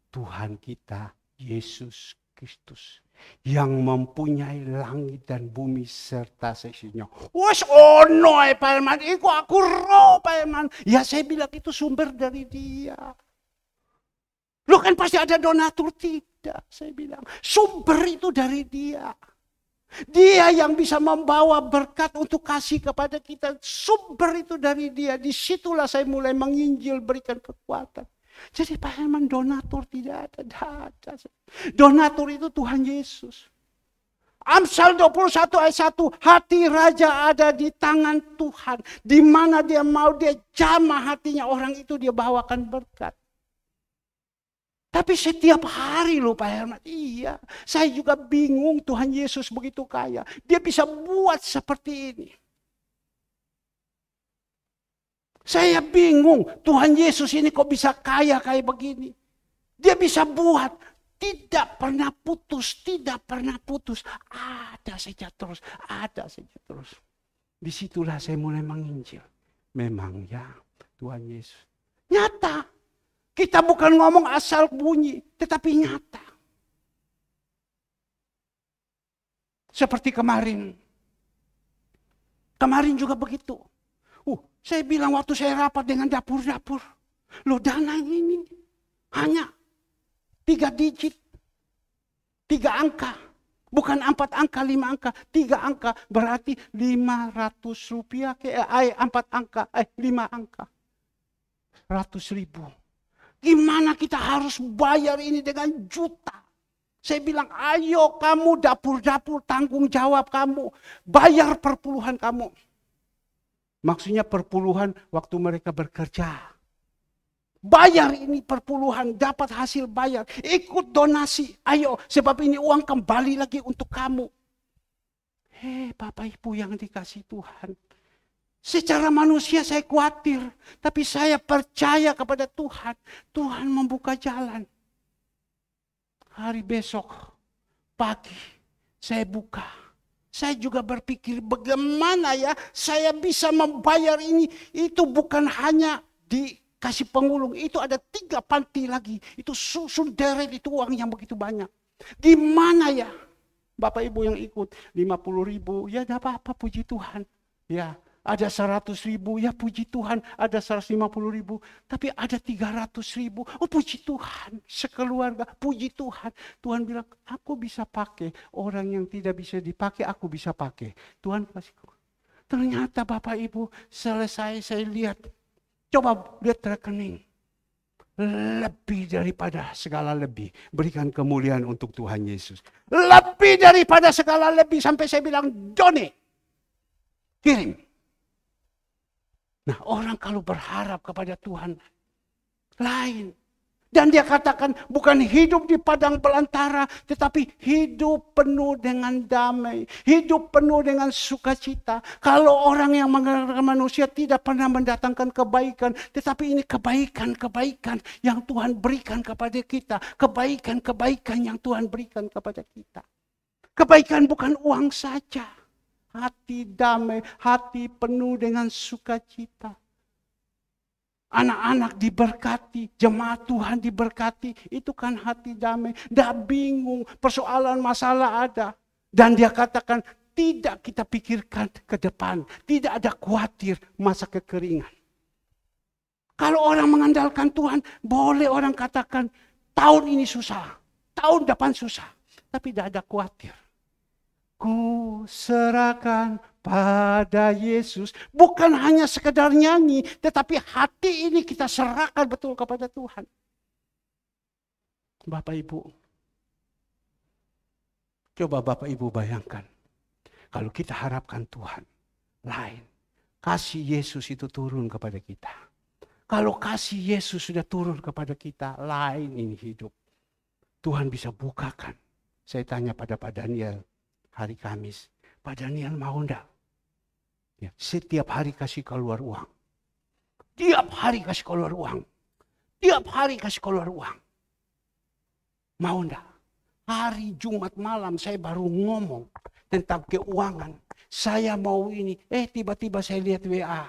Tuhan kita, Yesus Kristus. Yang mempunyai langit dan bumi serta seisinya. Wes ono Pak Herman, iku aku roh Pak Herman. Ya saya bilang itu sumber dari dia. Loh kan pasti ada donatur, tidak saya bilang. Sumber itu dari dia. Dia yang bisa membawa berkat untuk kasih kepada kita. Sumber itu dari dia. Disitulah saya mulai menginjil berikan kekuatan. Jadi Pak Herman donatur tidak ada. Donatur itu Tuhan Yesus. Amsal 21 ayat 1. Hati raja ada di tangan Tuhan. Di mana dia mau dia jamah hatinya orang itu dia bawakan berkat. Tapi setiap hari loh Pak Herman. Iya, saya juga bingung Tuhan Yesus begitu kaya. Dia bisa buat seperti ini. Saya bingung Tuhan Yesus ini kok bisa kaya kayak begini. Dia bisa buat. Tidak pernah putus, tidak pernah putus. Ada saja terus, ada saja terus. Disitulah saya mulai menginjil. Memang ya Tuhan Yesus. Nyata. Kita bukan ngomong asal bunyi, tetapi nyata. Seperti kemarin. Kemarin juga begitu. Saya bilang waktu saya rapat dengan dapur-dapur. Loh dana ini hanya 3 digit. 3 angka. Bukan 4 angka, 5 angka. 3 angka berarti 500 rupiah. 4 angka, 5 angka. 100.000. Gimana kita harus bayar ini dengan juta? Saya bilang, ayo kamu dapur-dapur tanggung jawab kamu. Bayar perpuluhan kamu. Maksudnya perpuluhan waktu mereka bekerja. Bayar ini perpuluhan, dapat hasil bayar. Ikut donasi, ayo. Sebab ini uang kembali lagi untuk kamu. Bapak Ibu yang dikasih Tuhan. Secara manusia saya khawatir. Tapi saya percaya kepada Tuhan. Tuhan membuka jalan. Hari besok, pagi, saya buka. Saya juga berpikir bagaimana ya saya bisa membayar ini. Itu bukan hanya dikasih pengulung. Itu ada 3 panti lagi. Itu susun deret itu uang yang begitu banyak. Gimana ya? Bapak Ibu yang ikut 50.000. Ya tidak apa-apa puji Tuhan. Ya. Ada 100.000, ya puji Tuhan. Ada 150.000, tapi ada 300.000. Oh puji Tuhan, sekeluarga puji Tuhan. Tuhan bilang, aku bisa pakai. Orang yang tidak bisa dipakai, aku bisa pakai. Tuhan kasih. Ternyata Bapak Ibu, selesai saya lihat. Coba lihat rekening. Lebih daripada segala lebih. Berikan kemuliaan untuk Tuhan Yesus. Lebih daripada segala lebih. Sampai saya bilang, Joni, kirim. Nah orang kalau berharap kepada Tuhan lain. Dan dia katakan bukan hidup di padang belantara. Tetapi hidup penuh dengan damai. Hidup penuh dengan sukacita. Kalau orang yang mengatakan manusia tidak pernah mendatangkan kebaikan. Tetapi ini kebaikan-kebaikan yang Tuhan berikan kepada kita. Kebaikan-kebaikan yang Tuhan berikan kepada kita. Kebaikan bukan uang saja. Hati damai, hati penuh dengan sukacita. Anak-anak diberkati, jemaat Tuhan diberkati. Itu kan hati damai. Tidak bingung, persoalan masalah ada. Dan dia katakan, tidak kita pikirkan ke depan. Tidak ada khawatir masa kekeringan. Kalau orang mengandalkan Tuhan, boleh orang katakan, tahun ini susah, tahun depan susah. Tapi tidak ada khawatir. Ku serahkan pada Yesus. Bukan hanya sekedar nyanyi. Tetapi hati ini kita serahkan betul kepada Tuhan. Bapak Ibu. Coba Bapak Ibu bayangkan. Kalau kita harapkan Tuhan. Lain. Kasih Yesus itu turun kepada kita. Kalau kasih Yesus sudah turun kepada kita. Lain ini hidup. Tuhan bisa bukakan. Saya tanya pada Pak Daniel. Hari Kamis, Pak Daniel mau enggak? Ya, setiap hari kasih keluar uang. Tiap hari kasih keluar uang. Tiap hari kasih keluar uang. Mau enggak? Hari Jumat malam saya baru ngomong tentang keuangan. Saya mau ini. Tiba-tiba saya lihat WA.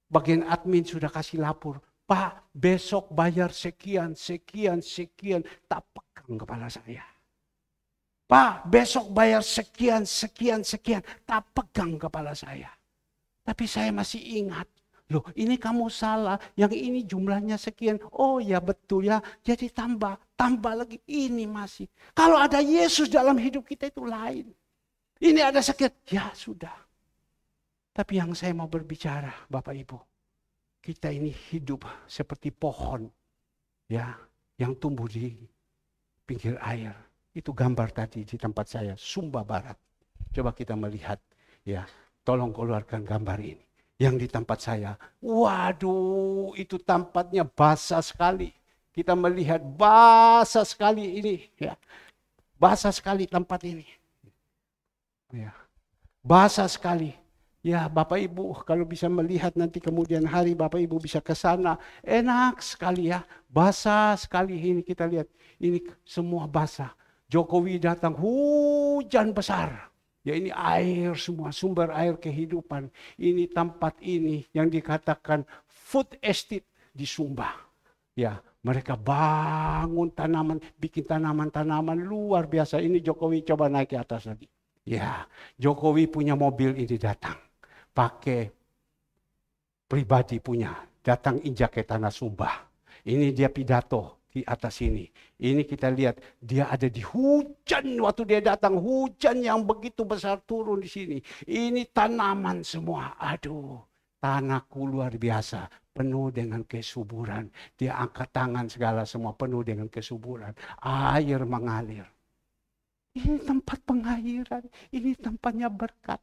Bagian admin sudah kasih lapor. Pak, besok bayar sekian, sekian, sekian. Tak pegang kepala saya. Pak, besok bayar sekian, sekian, sekian. Tak pegang kepala saya. Tapi saya masih ingat. Loh, ini kamu salah. Yang ini jumlahnya sekian. Oh ya betul ya. Jadi tambah lagi. Ini masih. Kalau ada Yesus dalam hidup kita itu lain. Ini ada sekian. Ya sudah. Tapi yang saya mau berbicara, Bapak Ibu. Kita ini hidup seperti pohon. Ya, yang tumbuh di pinggir air. Itu gambar tadi di tempat saya, Sumba Barat. Coba kita melihat, ya, tolong keluarkan gambar ini. Yang di tempat saya, waduh, itu tempatnya basah sekali. Kita melihat basah sekali ini, ya, basah sekali tempat ini. Ya, basah sekali. Ya Bapak Ibu kalau bisa melihat nanti kemudian hari Bapak Ibu bisa ke sana. Enak sekali ya. Basah sekali ini kita lihat. Ini semua basah. Jokowi datang hujan besar. Ya ini air semua, sumber air kehidupan. Ini tempat ini yang dikatakan food estate di Sumba. Ya, mereka bangun tanaman, bikin tanaman-tanaman luar biasa. Ini Jokowi coba naik ke atas lagi. Ya, Jokowi punya mobil ini datang. Pakai pribadi punya, datang injak ke tanah Sumba. Ini dia pidato di atas ini. Ini kita lihat dia ada di hujan waktu dia datang, hujan yang begitu besar turun di sini. Ini tanaman semua. Aduh, tanahku luar biasa, penuh dengan kesuburan. Dia angkat tangan segala semua penuh dengan kesuburan. Air mengalir. Ini tempat pengairan, ini tempatnya berkat.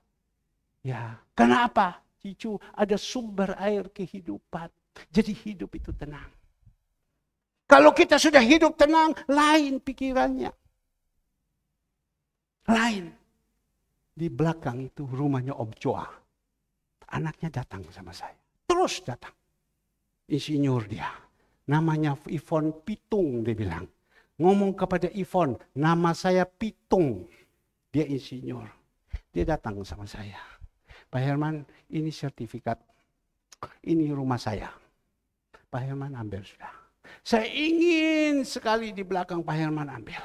Ya, kenapa? Cicu, ada sumber air kehidupan. Jadi hidup itu tenang. Kalau kita sudah hidup tenang, lain pikirannya. Lain. Di belakang itu rumahnya Om Choa. Anaknya datang sama saya. Terus datang. Insinyur dia. Namanya Ivon Pitung, dia bilang. Ngomong kepada Ivon, nama saya Pitung. Dia insinyur. Dia datang sama saya. Pak Herman, ini sertifikat. Ini rumah saya. Pak Herman ambil sudah. Saya ingin sekali di belakang Pak Herman ambil.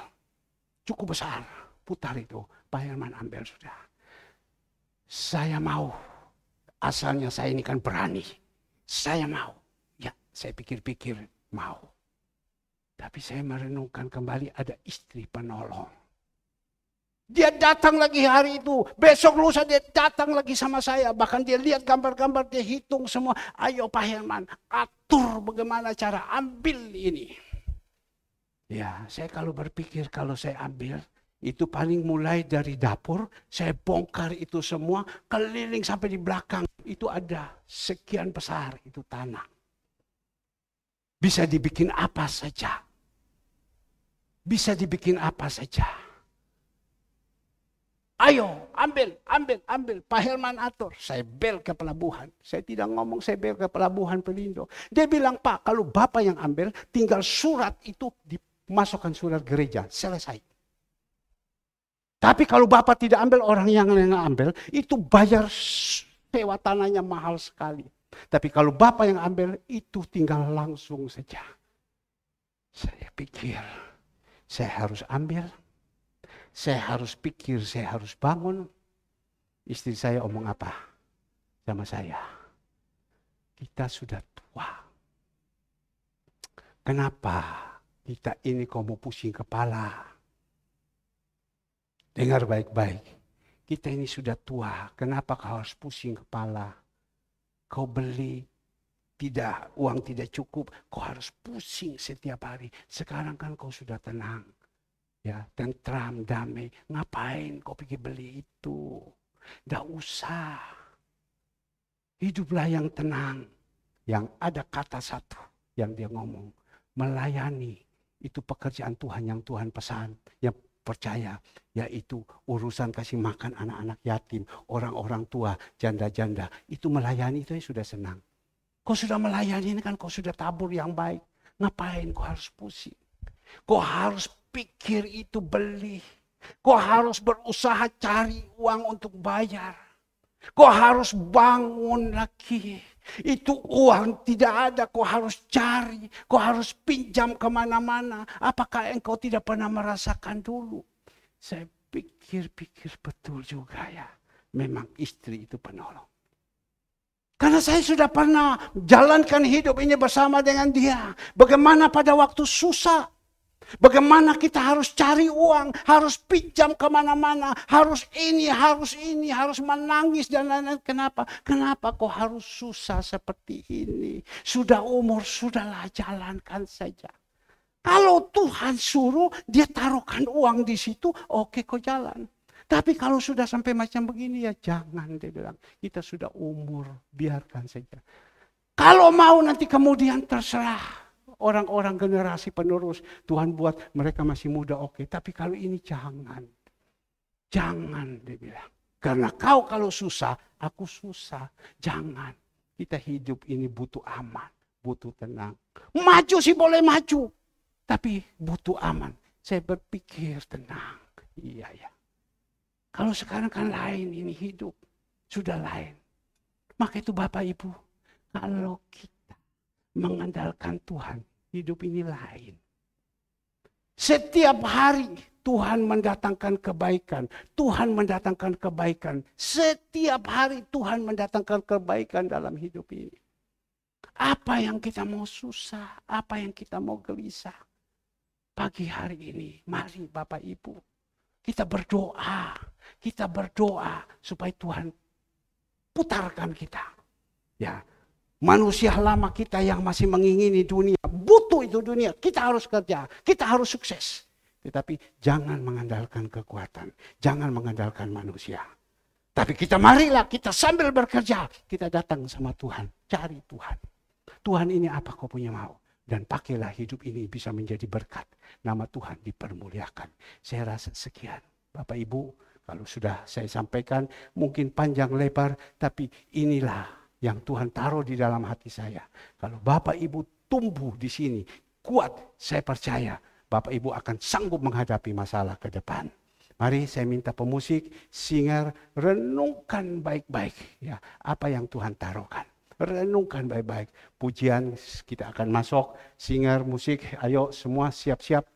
Cukup besar. Putar itu. Pak Herman ambil sudah. Saya mau. Asalnya saya ini kan berani. Saya mau. Ya, saya pikir-pikir mau. Tapi saya merenungkan kembali ada istri penolong. Dia datang lagi hari itu. Besok lusa dia datang lagi sama saya. Bahkan dia lihat gambar-gambar, dia hitung semua. Ayo Pak Herman, atur bagaimana cara ambil ini. Ya, saya kalau berpikir kalau saya ambil, itu paling mulai dari dapur, saya bongkar itu semua, keliling sampai di belakang. Itu ada sekian besar itu tanah. Bisa dibikin apa saja. Bisa dibikin apa saja. Ayo, ambil. Pak Herman atur. Saya bel ke pelabuhan. Saya tidak ngomong, saya bel ke pelabuhan Pelindo. Dia bilang, Pak, kalau Bapak yang ambil, tinggal surat itu dimasukkan surat gereja. Selesai. Tapi kalau Bapak tidak ambil, orang yang ambil, itu bayar sewa tanahnya mahal sekali. Tapi kalau Bapak yang ambil, itu tinggal langsung saja. Saya pikir, saya harus ambil. Saya harus pikir, saya harus bangun. Istri saya omong apa sama saya? Kita sudah tua. Kenapa kita ini kau mau pusing kepala? Dengar baik-baik. Kita ini sudah tua. Kenapa kau harus pusing kepala? Kau beli uang tidak cukup. Kau harus pusing setiap hari. Sekarang kan kau sudah tenang. Ya, tentram, damai. Ngapain kau pergi beli itu? Tidak usah. Hiduplah yang tenang. Yang ada kata satu yang dia ngomong. Melayani. Itu pekerjaan Tuhan yang Tuhan pesan. Yang percaya. Yaitu urusan kasih makan anak-anak yatim. Orang-orang tua, janda-janda. Itu melayani itu sudah senang. Kau sudah melayani ini kan kau sudah tabur yang baik. Ngapain kau harus pusing? Kau harus pikir itu beli. Kau harus berusaha cari uang untuk bayar. Kau harus bangun lagi. Itu uang tidak ada, kau harus cari. Kau harus pinjam kemana-mana. Apakah engkau tidak pernah merasakan dulu? Saya pikir-pikir betul juga ya. Memang istri itu penolong. Karena saya sudah pernah jalankan hidup ini bersama dengan dia. Bagaimana pada waktu susah. Bagaimana kita harus cari uang, harus pinjam kemana-mana, harus menangis dan lain-lain. Kenapa? Kenapa kok harus susah seperti ini? Sudah umur, sudahlah jalankan saja. Kalau Tuhan suruh, dia taruhkan uang di situ, oke kok jalan. Tapi kalau sudah sampai macam begini ya jangan, dia bilang. Kita sudah umur, biarkan saja. Kalau mau nanti kemudian terserah. Orang-orang generasi penerus, Tuhan buat mereka masih muda, oke. Tapi kalau ini jangan. Jangan, dia bilang. Karena kau kalau susah, aku susah. Jangan. Kita hidup ini butuh aman, butuh tenang. Maju sih boleh maju, tapi butuh aman. Saya berpikir tenang. Iya ya. Kalau sekarang kan lain ini hidup. Sudah lain. Maka itu Bapak Ibu, kalau kita mengandalkan Tuhan, hidup ini lain. Setiap hari Tuhan mendatangkan kebaikan. Tuhan mendatangkan kebaikan. Setiap hari Tuhan mendatangkan kebaikan dalam hidup ini. Apa yang kita mau susah, apa yang kita mau gelisah. Pagi hari ini, mari Bapak Ibu, kita berdoa. Kita berdoa supaya Tuhan putarkan kita. Ya, manusia lama kita yang masih mengingini dunia, butuh itu dunia, kita harus kerja, kita harus sukses. Tetapi jangan mengandalkan kekuatan, jangan mengandalkan manusia. Tapi kita marilah, kita sambil bekerja, kita datang sama Tuhan, cari Tuhan. Tuhan ini apa kau punya mau? Dan pakailah hidup ini bisa menjadi berkat. Nama Tuhan dipermuliakan. Saya rasa sekian. Bapak Ibu, kalau sudah saya sampaikan, mungkin panjang lebar, tapi inilah yang Tuhan taruh di dalam hati saya. Kalau Bapak Ibu tumbuh di sini, kuat, saya percaya Bapak Ibu akan sanggup menghadapi masalah ke depan. Mari saya minta pemusik, singer, renungkan baik-baik ya apa yang Tuhan taruhkan. Renungkan baik-baik. Pujian kita akan masuk, singer, musik, ayo semua siap-siap.